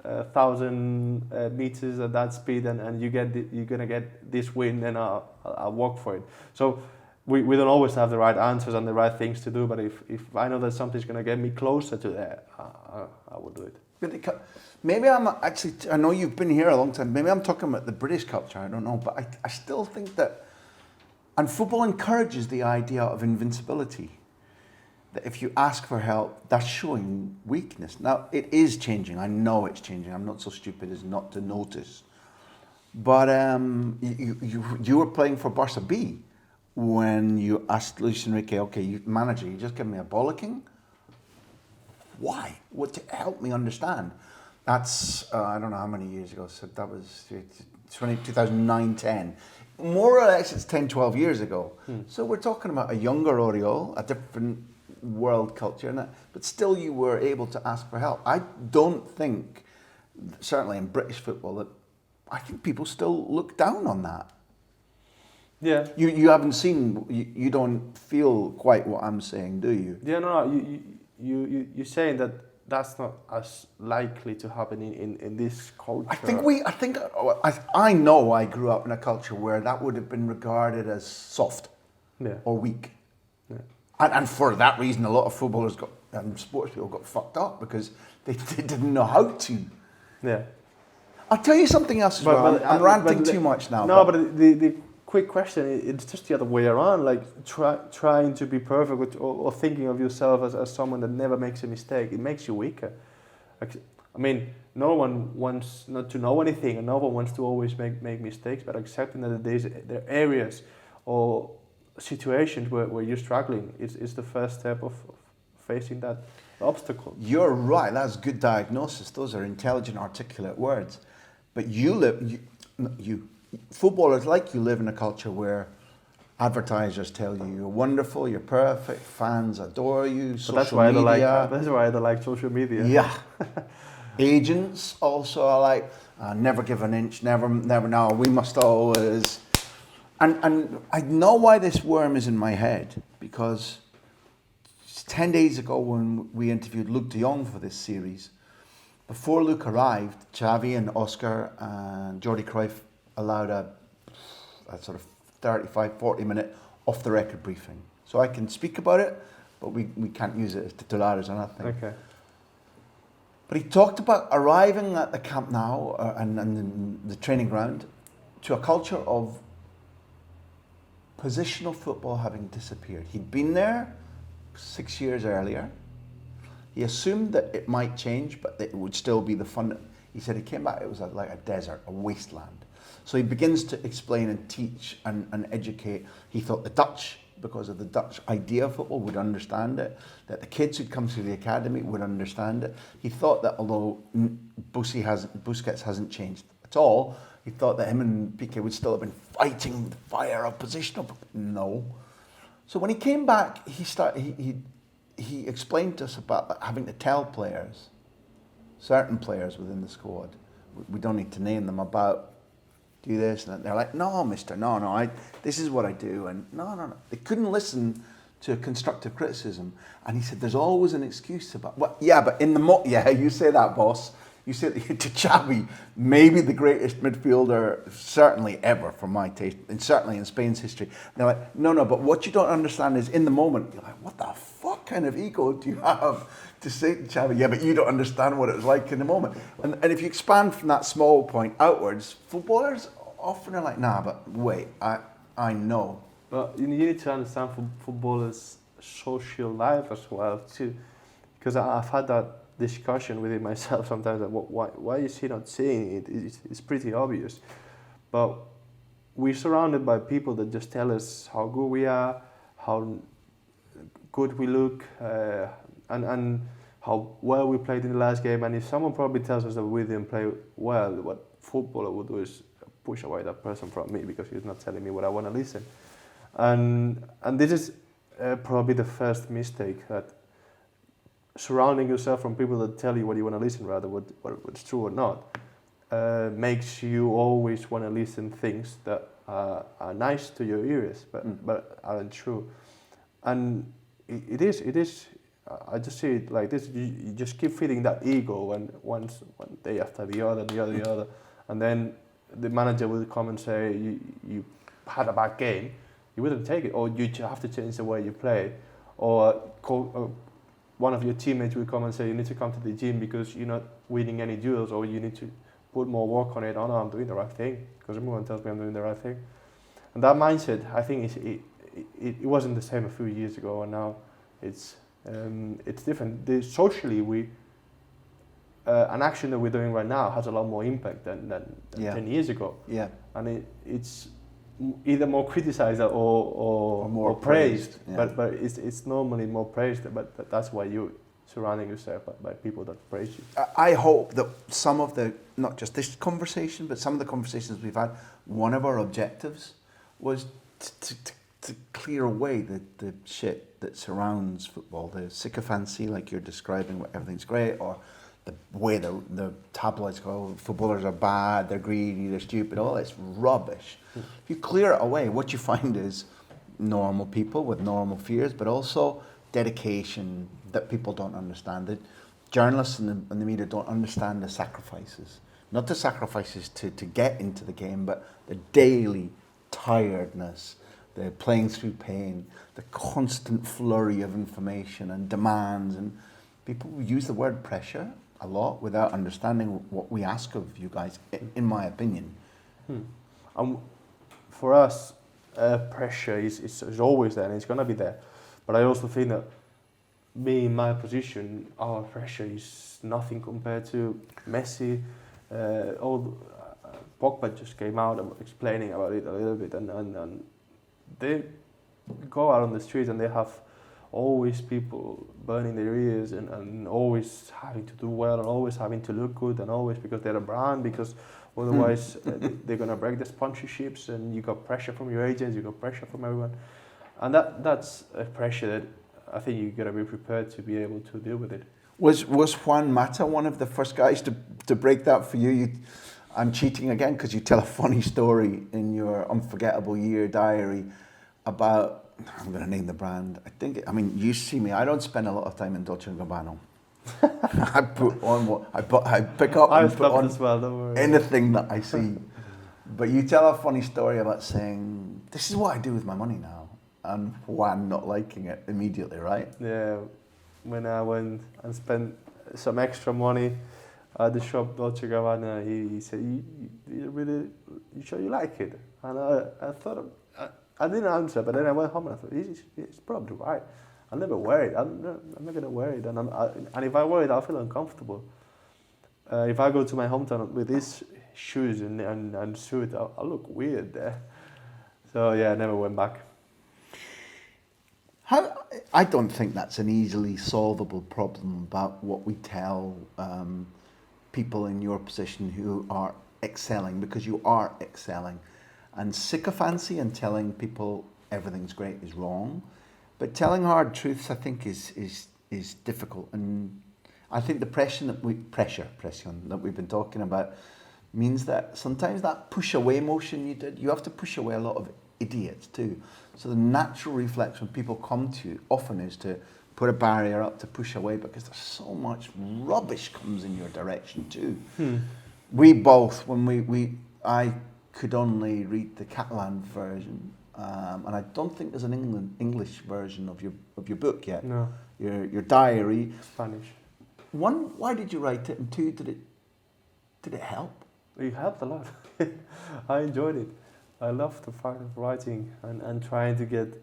S2: 1,000 meters at that speed and you're gonna get this win, then I'll walk for it. So we don't always have the right answers and the right things to do, but if I know that something's gonna get me closer to that, I will do it.
S1: Maybe I know you've been here a long time, maybe I'm talking about the British culture, I don't know, but I still think that, and football encourages the idea of invincibility, that if you ask for help, that's showing weakness. Now, it is changing, I know it's changing, I'm not so stupid as not to notice, but you were playing for Barca B when you asked Luis Enrique, okay, manager, you just give me a bollocking? Why? What to help me understand? That's, I don't know how many years ago, so that was 2009-10. More or less it's 10, 12 years ago. So we're talking about a younger Oriol, a different world culture, but still you were able to ask for help. I don't think, certainly in British football, that I think people still look down on that.
S2: Yeah.
S1: You haven't seen, you don't feel quite what I'm saying, do you?
S2: Yeah, no, you're saying that that's not as likely to happen in this culture.
S1: I know I grew up in a culture where that would have been regarded as soft or weak. Yeah. And for that reason, a lot of footballers and sports people got fucked up because they didn't know how to. Yeah. I'll tell you something else as well. I'm ranting too much now.
S2: No, but the quick question, it's just the other way around, like trying to be perfect or thinking of yourself as someone that never makes a mistake. It makes you weaker. I mean, no one wants not to know anything, and no one wants to always make mistakes, but accepting that there are areas or situations where you're struggling is the first step of facing that obstacle.
S1: You're right, that's good diagnosis. Those are intelligent, articulate words. But footballers like you live in a culture where advertisers tell you you're wonderful, you're perfect, fans adore you, social media.
S2: That's why I don't like social media.
S1: Yeah. Agents also are like, never give an inch, never, no, we must always. And I know why this worm is in my head, because 10 days ago when we interviewed Luc de Jong for this series, before Luc arrived, Xavi and Oscar and Jordi Cruyff allowed a sort of 35, 40-minute off-the-record briefing. So I can speak about it, but we can't use it as titulares or nothing.
S2: Okay.
S1: But he talked about arriving at the Camp Nou and the training ground to a culture of positional football having disappeared. He'd been there 6 years earlier. He assumed that it might change, but that it would still be the fun. He said he came back, it was like a desert, a wasteland. So he begins to explain and teach and educate. He thought the Dutch, because of the Dutch idea of football, would understand it, that the kids who'd come through the academy would understand it. He thought that although Busquets hasn't changed at all, he thought that him and Piqué would still have been fighting the fire of positional. No. So when he came back, he explained to us about having to tell players, certain players within the squad, we don't need to name them, about do this, and they're like, no, mister, no, this is what I do, and no. They couldn't listen to constructive criticism, and he said, there's always an excuse about, well, yeah, but in the yeah, you say that, boss. You say that to Xavi, maybe the greatest midfielder, certainly ever for my taste, and certainly in Spain's history. And they're like, no, but what you don't understand is in the moment, you're like, what the fuck kind of ego do you have to say to Xavi, yeah, but you don't understand what it was like in the moment. And if you expand from that small point outwards, footballers often are like, nah, but wait, I know.
S2: But you need to understand footballers' social life as well too, because I've had that discussion with it myself sometimes. That why is he not seeing it? It's pretty obvious, but we're surrounded by people that just tell us how good we are, how good we look, and how well we played in the last game. And if someone probably tells us that we didn't play well, what footballer would do is push away that person from me because he's not telling me what I want to listen. And this is probably the first mistake, that surrounding yourself from people that tell you what you want to listen rather what's true or not makes you always want to listen things that are nice to your ears but aren't true. And it is I just see it like this. You just keep feeding that ego, and one day after the other, and then the manager will come and say you had a bad game. You wouldn't take it, or you have to change the way you play, or one of your teammates will come and say you need to come to the gym because you're not winning any duels, or you need to put more work on it. Oh no, I'm doing the right thing because everyone tells me I'm doing the right thing. And that mindset, I think, it wasn't the same a few years ago, and now it's different. Socially, an action that we're doing right now has a lot more impact than 10 years ago.
S1: Yeah.
S2: And it's either more criticized or
S1: more
S2: praised.
S1: Yeah.
S2: But it's normally more praised. But that's why you're surrounding yourself by people that praise you.
S1: I hope that some of the, not just this conversation, but some of the conversations we've had, one of our objectives was to clear away the shit that surrounds football, the sycophancy, like you're describing, where everything's great, or the way the tabloids go, footballers are bad, they're greedy, they're stupid, all this rubbish. If you clear it away, what you find is normal people with normal fears, but also dedication that people don't understand. That journalists and the media don't understand the sacrifices. Not the sacrifices to get into the game, but the daily tiredness, the playing through pain, the constant flurry of information and demands. And people use the word pressure a lot without understanding what we ask of you guys, in my opinion.
S2: For us, pressure is always there, and it's going to be there. But I also think that me in my position, our pressure is nothing compared to Messi. Pogba just came out explaining about it a little bit, and they go out on the streets and they have always people burning their ears and always having to do well and always having to look good, and always because they're a brand, because otherwise they're going to break the sponsorships, and you got pressure from your agents, you got pressure from everyone. And that's a pressure that I think you got to be prepared to be able to deal with it.
S1: Was Juan Mata one of the first guys to break that for you? I'm cheating again because you tell a funny story in your Unforgettable Year diary about, I'm going to name the brand. I mean, you see me, I don't spend a lot of time in Dolce & Gabbana. I put on what I pick up and put on
S2: as well, don't worry.
S1: Anything that I see. But you tell a funny story about saying, this is what I do with my money now, and Juan not liking it immediately, right?
S2: Yeah, when I went and spent some extra money at the shop Dolce & Gabbana, he said, you sure you like it? And I thought, I didn't answer, but then I went home and I thought, he's probably right. I'll never wear it. I'm not going to wear it. And if I wear it, I'll feel uncomfortable. If I go to my hometown with these shoes and suit, I'll look weird there. So yeah, I never went back.
S1: I don't think that's an easily solvable problem about what we tell people in your position who are excelling, because you are excelling. And sycophancy and telling people everything's great is wrong. But telling hard truths, I think, is difficult. And I think the pressure that we've been talking about means that sometimes that push away motion you have to push away a lot of idiots too. So the natural reflex when people come to you often is to put a barrier up, to push away, because there's so much rubbish comes in your direction too. We both, I could only read the Catalan version, and I don't think there's an English version of your book yet.
S2: No.
S1: Your diary.
S2: Spanish.
S1: One, why did you write it? And two, did it help?
S2: It helped a lot. I enjoyed it. I love the fact of writing and trying to get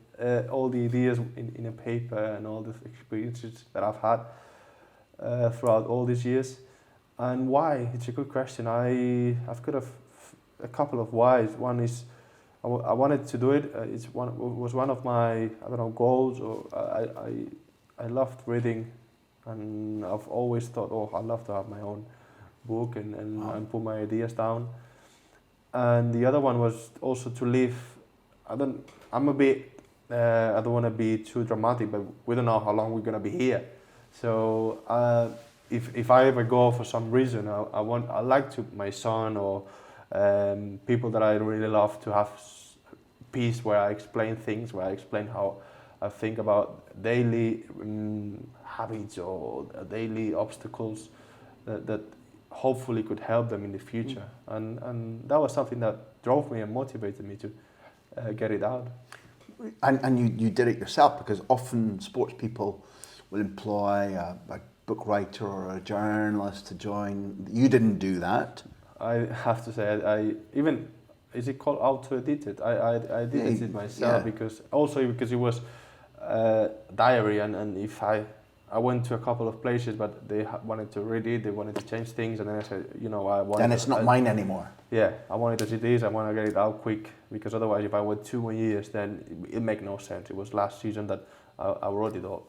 S2: all the ideas in a paper and all the experiences that I've had throughout all these years. And why? It's a good question. I've got a couple of whys. One is I wanted to do it. It was one of my goals. Or I loved reading, and I've always thought, oh, I'd love to have my own book and put my ideas down. And the other one was also to live. I don't want to be too dramatic, but we don't know how long we're gonna be here. So if I ever go for some reason, I like to my son or people that I really love to have piece where I explain things, where I explain how I think about daily habits or daily obstacles that hopefully could help them in the future. And that was something that drove me and motivated me to get it out.
S1: And you did it yourself, because often sports people will employ a book writer or a journalist to join. You didn't do that.
S2: I have to say, is it called auto-edited? I did it myself because it was diary, and if I went to a couple of places, but they wanted to read it, they wanted to change things, and then I said, I want.
S1: Then it's not mine anymore.
S2: Yeah, I wanted as it is. I want to get it out quick, because otherwise, if I wait 2 more years, then it make no sense. It was last season that I wrote it all.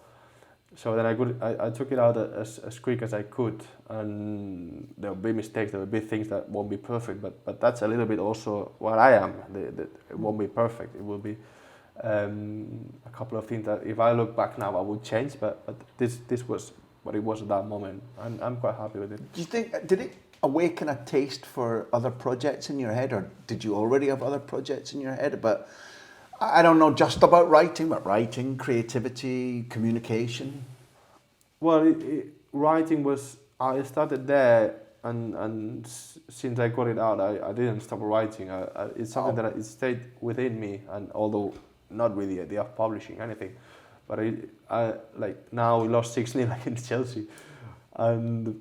S2: So then I took it out as quick as I could, and there will be mistakes, there will be things that won't be perfect, but that's a little bit also what I am. It won't be perfect. It will be a couple of things that if I look back now I would change, but this was what it was at that moment, and I'm quite happy with it.
S1: Do you think, did it awaken a taste for other projects in your head, or did you already have other projects in your head? But I don't know just about writing, but writing, creativity, communication.
S2: Well, writing was, I started there, and since I got it out, I didn't stop writing. It's something that it stayed within me, and although not really the idea of publishing anything, but I like now we lost 6-0 like in Chelsea, and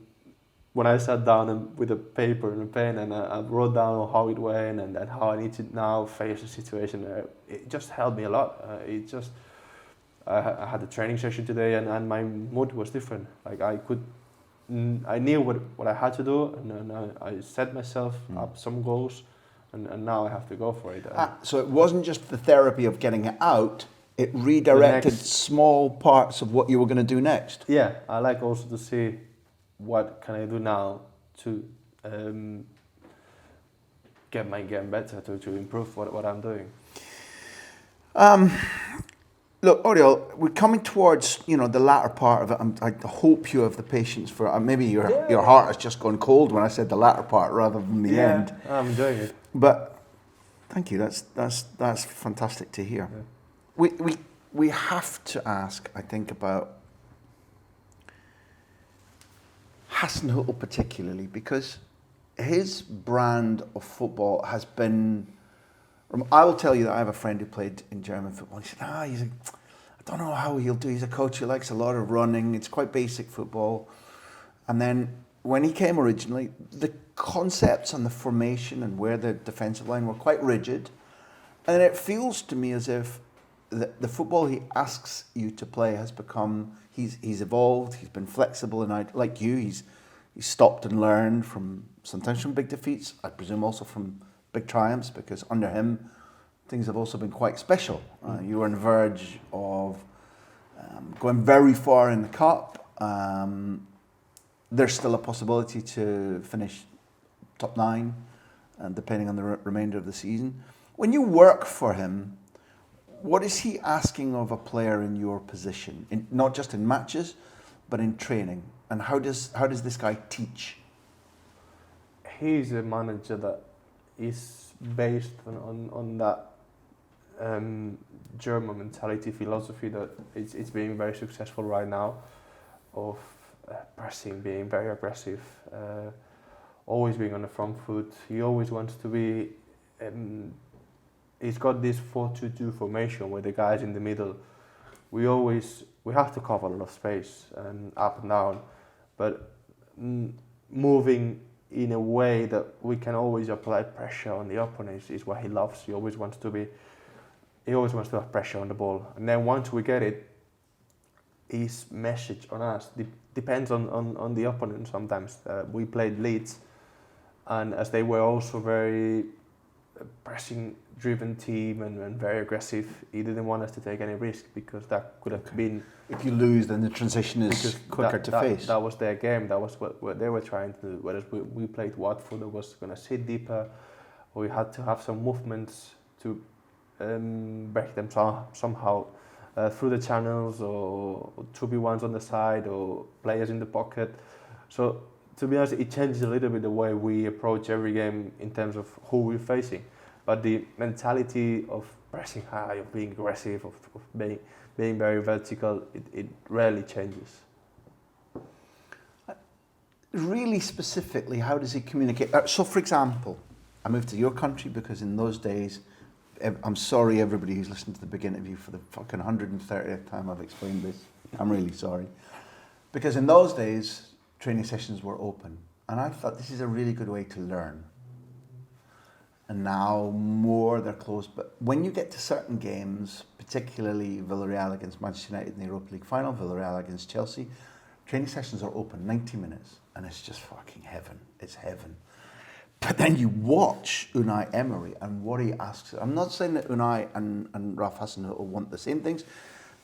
S2: when I sat down with a paper and a pen and I wrote down how it went and how I need to now face the situation, it just helped me a lot. I had a training session today, and my mood was different. Like I knew what I had to do, and I set myself up some goals, and now I have to go for it.
S1: So it wasn't just the therapy of getting it out, it redirected small parts of what you were going to do next.
S2: Yeah, I like also to see what can I do now to get my game better, to improve what I'm doing.
S1: Look, Oriol, we're coming towards the latter part of it. I hope you have the patience for. Maybe your heart has just gone cold when I said the latter part rather than the end.
S2: I'm enjoying it.
S1: But thank you. That's fantastic to hear. Yeah. We have to ask, I think, about Hasenhuttl particularly, because his brand of football has been. I will tell you that I have a friend who played in German football. He said, I don't know how he'll do. He's a coach who likes a lot of running. It's quite basic football. And then when he came originally, the concepts and the formation and where the defensive line were quite rigid. And it feels to me as if the football he asks you to play has become, he's evolved, he's been flexible, and like you, he's stopped and learned sometimes from big defeats, I presume also from big triumphs, because under him things have also been quite special. You were on the verge of going very far in the cup. There's still a possibility to finish top 9, depending on the remainder of the season. When you work for him, what is he asking of a player in your position, not just in matches, but in training? And how does this guy teach?
S2: He's a manager that is based on that German mentality, philosophy that it's being very successful right now, of pressing, being very aggressive, always being on the front foot. He always wants to be. He's got this 4-2-2 formation where the guys in the middle. We have to cover a lot of space and up and down, but moving in a way that we can always apply pressure on the opponents is what he loves. He always wants to have pressure on the ball. And then once we get it, his message on us depends on the opponent sometimes. We played Leeds, and as they were also very pressing driven team and very aggressive, he didn't want us to take any risk because that could have been...
S1: If you lose, then the transition is quicker to face.
S2: That was their game, that was what they were trying to do. Whereas we played Watford, that was going to sit deeper, we had to have some movements to break them somehow through the channels, or 2v1s on the side, or players in the pocket. So to be honest, it changes a little bit the way we approach every game in terms of who we're facing. But the mentality of pressing high, of being aggressive, of being very vertical, it rarely changes.
S1: Really specifically, how does he communicate? So, for example, I moved to your country because in those days, I'm sorry everybody who's listened to the big interview for the fucking 130th time I've explained this. I'm really sorry. Because in those days, training sessions were open. And I thought this is a really good way to learn. And now more they're closed. But when you get to certain games, particularly Villarreal against Manchester United in the Europa League final, Villarreal against Chelsea, training sessions are open 90 minutes. And it's just fucking heaven. It's heaven. But then you watch Unai Emery and what he asks. I'm not saying that Unai and Ralph Hasenhuttl want the same things,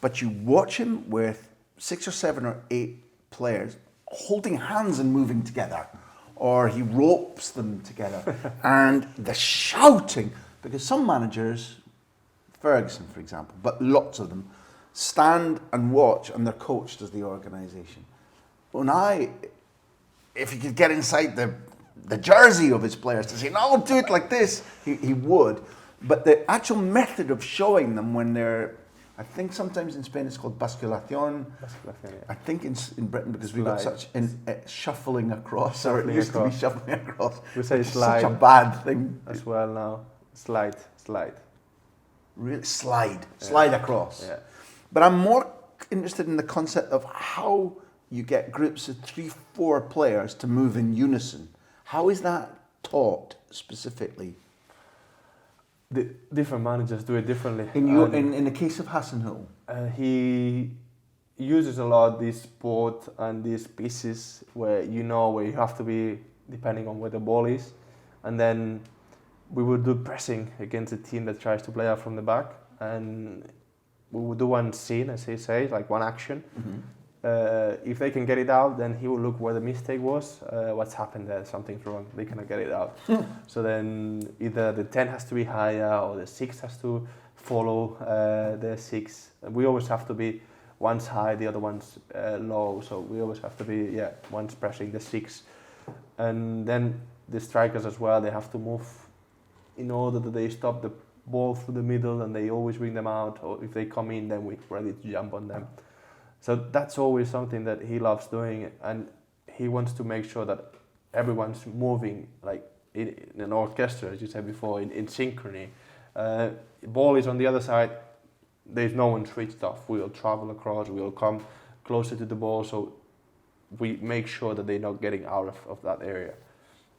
S1: but you watch him with 6 or 7 or 8 players holding hands and moving together, or he ropes them together, and the shouting, because some managers, Ferguson for example, but lots of them, stand and watch and they're coached as the organisation. Unai, if he could get inside the jersey of his players to say, no, do it like this, he would. But the actual method of showing them when they're, I think sometimes in Spain it's called basculación.
S2: Yeah.
S1: I think in Britain, because we've got such shuffling across, or it used to be shuffling across.
S2: We say
S1: it's
S2: slide.
S1: such a bad thing.
S2: As well now. Slide.
S1: Really? Slide across.
S2: Yeah.
S1: But I'm more interested in the concept of how you get groups of 3-4 players to move in unison. How is that taught specifically?
S2: The different managers do it differently.
S1: In the case of Hasenhuttl,
S2: he uses a lot these board and these pieces where you have to be depending on where the ball is, and then we would do pressing against a team that tries to play out from the back, and we would do one scene, as he says, like one action.
S1: mm-hmm.
S2: If they can get it out, then he will look where the mistake was. What's happened there? Something's wrong. They cannot get it out. So then either the 10 has to be higher or the 6 has to follow the 6. We always have to be one's high, the other one's low. So we always have to be, one's pressing the 6. And then the strikers as well, they have to move in order that they stop the ball through the middle and they always bring them out. Or if they come in, then we're ready to jump on them. So that's always something that he loves doing, and he wants to make sure that everyone's moving like in an orchestra, as you said before, in synchrony. Ball is on the other side, there's no one switched off. We'll travel across, we'll come closer to the ball, so we make sure that they're not getting out of that area.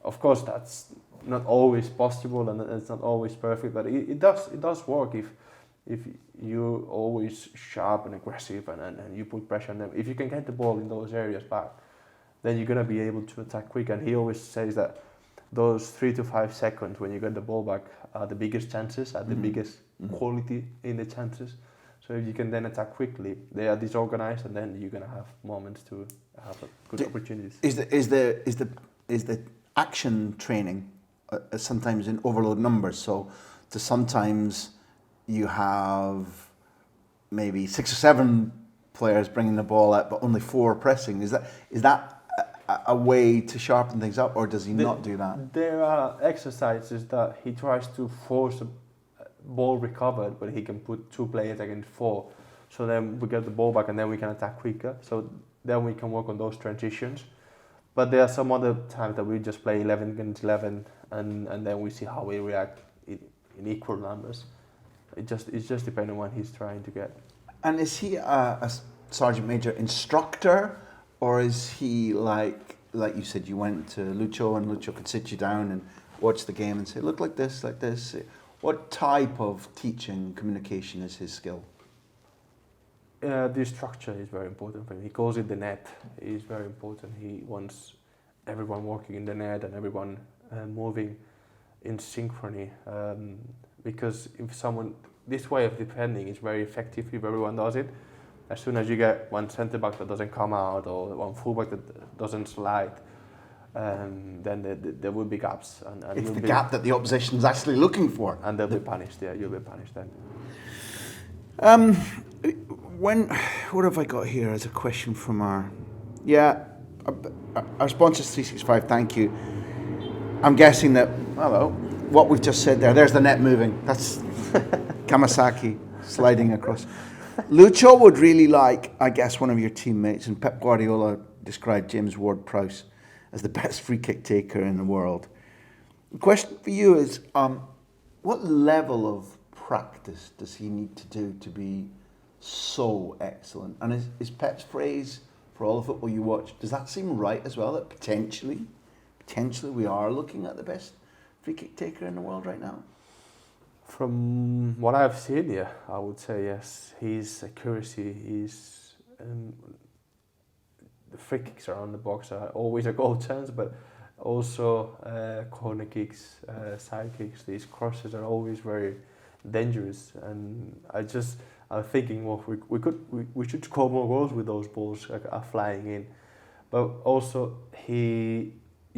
S2: Of course, that's not always possible and it's not always perfect, but it does work if you're always sharp and aggressive and you put pressure on them. If you can get the ball in those areas back, then you're going to be able to attack quick. And he always says that those 3 to 5 seconds when you get the ball back are the biggest chances, are the biggest quality in the chances. So if you can then attack quickly, they are disorganized, and then you're going to have moments to have good opportunities.
S1: Is the action training sometimes in overload numbers? So to sometimes you have maybe 6 or 7 players bringing the ball out, but only 4 pressing. Is that a way to sharpen things up, or does he not do that?
S2: There are exercises that he tries to force a ball recovered, but he can put 2 players against 4. So then we get the ball back and then we can attack quicker. So then we can work on those transitions. But there are some other times that we just play 11 against 11 and then we see how we react in equal numbers. It's just depending on what he's trying to get.
S1: And is he a sergeant major instructor, or is he like like you said, you went to Lucho and Lucho could sit you down and watch the game and say, look like this, like this. What type of teaching communication is his skill?
S2: The structure is very important for him. He calls it the net. It's very important. He wants everyone working in the net and everyone moving in synchrony. Because if someone, this way of defending is very effective if everyone does it. As soon as you get one centre back that doesn't come out or one fullback that doesn't slide, then there will be gaps. And
S1: it's the gap that the opposition's actually looking for.
S2: And they'll be punished. Yeah, you'll be punished then.
S1: What have I got here as a question from our sponsors 365, thank you. I'm guessing that, what we've just said there's the net moving. That's Kamasaki sliding across. Lucho would really like, I guess, one of your teammates, and Pep Guardiola described James Ward-Prowse as the best free kick taker in the world. The question for you is, what level of practice does he need to do to be so excellent? And is Pep's phrase for all the football you watch, does that seem right as well, that potentially we are looking at the best free kick taker in the world right now?
S2: From what I've seen, yeah, I would say yes. His accuracy, the free kicks around the box are always a goal chance, but also corner kicks, side kicks, these crosses are always very dangerous. And I'm thinking, well, we should score more goals with those balls flying in. But also, you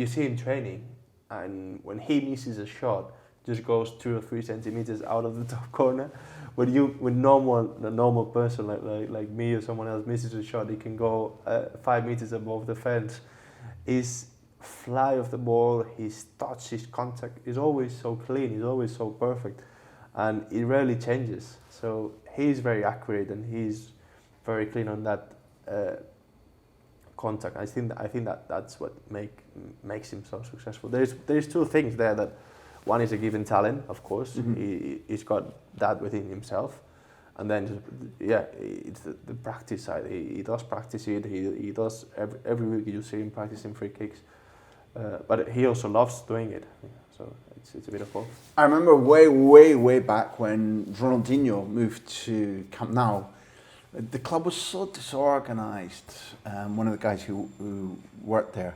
S2: see him training, and when he misses a shot, just goes 2 or 3 centimeters out of the top corner. When a normal person like me or someone else misses a shot, he can go 5 meters above the fence. His fly of the ball, his touch, his contact is always so clean. He's always so perfect, and it rarely changes. So he's very accurate and he's very clean on that contact. I think that's what makes him so successful. There's 2 things there. That one is a given talent, of course. Mm-hmm. He's got that within himself, and then it's the practice side. He does practice it. He does every week. You see him practicing free kicks, but he also loves doing it. So it's a bit of both. I
S1: remember way back when Ronaldinho moved to Camp Nou. The club was so disorganised. One of the guys who worked there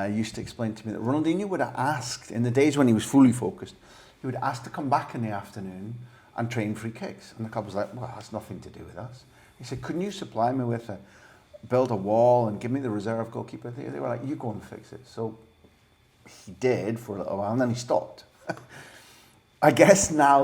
S1: used to explain to me that Ronaldinho would have asked, in the days when he was fully focused, he would ask to come back in the afternoon and train free kicks. And the club was like, well, that's nothing to do with us. He said, couldn't you supply me with build a wall and give me the reserve goalkeeper? They were like, you go and fix it. So he did for a little while and then he stopped. I guess now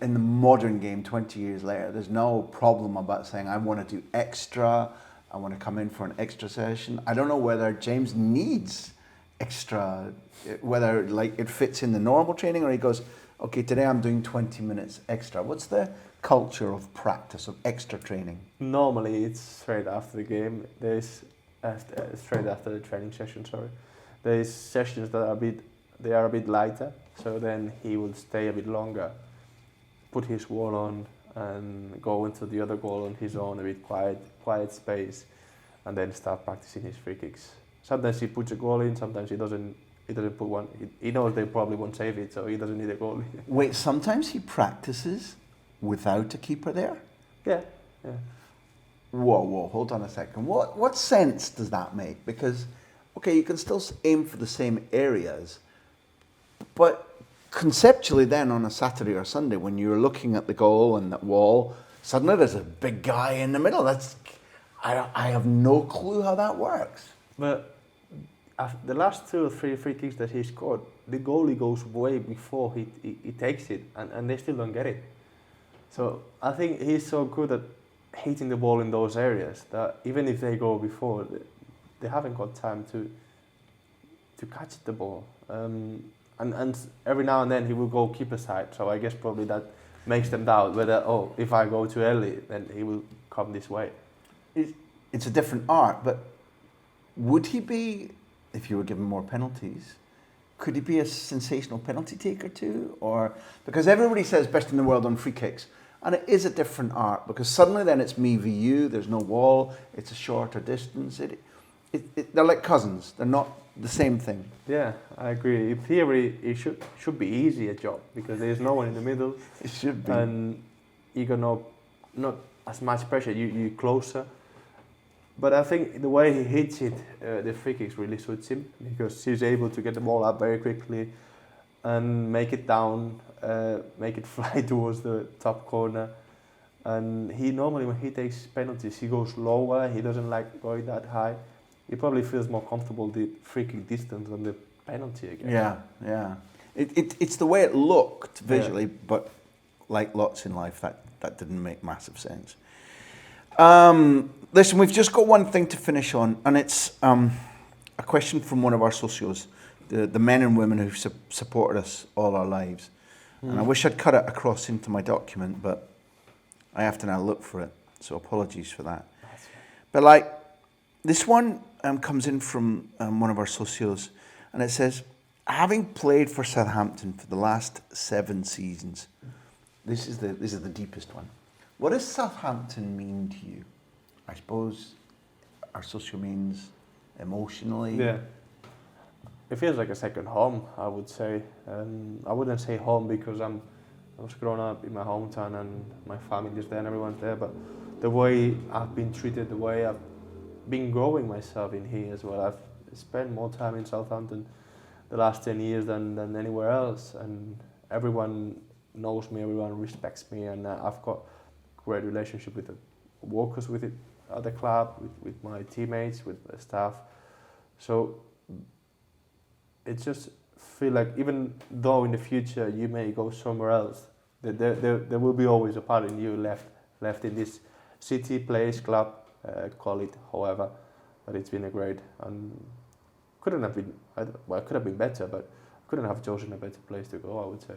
S1: in the modern game, 20 years later, there's no problem about saying, I want to do extra, I want to come in for an extra session. I don't know whether James needs extra, whether it fits in the normal training or he goes, okay, today I'm doing 20 minutes extra. What's the culture of practice, of extra training? Normally it's straight after the game. There's straight after the training session, sorry. There's sessions that are a bit lighter, so then he will stay a bit longer, put his wall on and go into the other goal on his own, a bit quiet space, and then start practicing his free kicks. Sometimes he puts a goal in, sometimes he doesn't put one. He knows they probably won't save it, so he doesn't need a goal. Wait, sometimes he practices without a keeper there? Yeah. Whoa, hold on a second. What sense does that make? Because, okay, you can still aim for the same areas, but conceptually then on a Saturday or Sunday when you're looking at the goal and that wall, suddenly there's a big guy in the middle. I have no clue how that works. But the last 2 or 3 free kicks that he scored, the goalie goes way before he takes it, and they still don't get it. So I think he's so good at hitting the ball in those areas that even if they go before, they haven't got time to catch the ball. And every now and then he will go keeper side, so I guess probably that makes them doubt whether, if I go too early, then he will come this way. It's a different art, but would he be, if you were given more penalties, could he be a sensational penalty taker too? Or because everybody says best in the world on free kicks, and it is a different art because suddenly then it's me v you, there's no wall, it's a shorter distance. they're like cousins. They're not the same thing.
S2: Yeah, I agree. In theory, it should be easy a job because there's no one in the middle,
S1: It should be.
S2: and you got not as much pressure. You closer. But I think the way he hits it, the free kicks really suits him because he's able to get the ball up very quickly and make it down, make it fly towards the top corner. And he normally, when he takes penalties, he goes lower. He doesn't like going that high. He probably feels more comfortable the free kick distance than the penalty again.
S1: Yeah. It's the way it looked visually, but like lots in life, that didn't make massive sense. Listen, we've just got one thing to finish on, and it's a question from one of our socios, the men and women who've supported us all our lives. And I wish I'd cut it across into my document, but I have to now look for it, so apologies for that. But like, this one comes in from one of our socios, and it says, having played for Southampton for the last 7 seasons, this is the deepest one. What does Southampton mean to you? I suppose our socio means emotionally.
S2: Yeah. It feels like a second home, I would say. I wouldn't say home because I was grown up in my hometown and my family is there and everyone's there, but the way I've been treated, the way I've been growing myself in here as well. I've spent more time in Southampton the last 10 years than anywhere else, and everyone knows me, everyone respects me, and I've got great relationship with the workers at the club, with my teammates, with the staff. So it just feel like even though in the future you may go somewhere else, there will be always a part in you left in this city, place, club, call it however. But it's been a great, and couldn't have been, well, it could have been better, but couldn't have chosen a better place to go, I would say.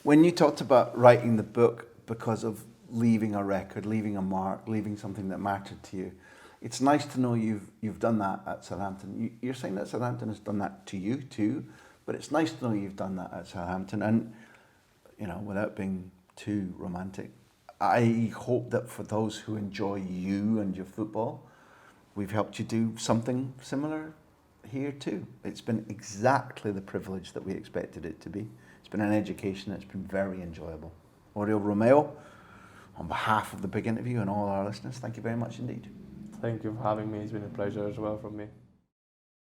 S1: When you talked about writing the book because of leaving a record, leaving a mark, leaving something that mattered to you, it's nice to know you've done that at Southampton. You're saying that Southampton has done that to you too, but it's nice to know you've done that at Southampton. And, you know, without being too romantic, I hope that for those who enjoy you and your football, we've helped you do something similar here too. It's been exactly the privilege that we expected it to be. It's been an education that's been very enjoyable. Oriol Romeu, on behalf of the big interview and all our listeners, thank you very much indeed.
S2: Thank you for having me. It's been a pleasure as well from me.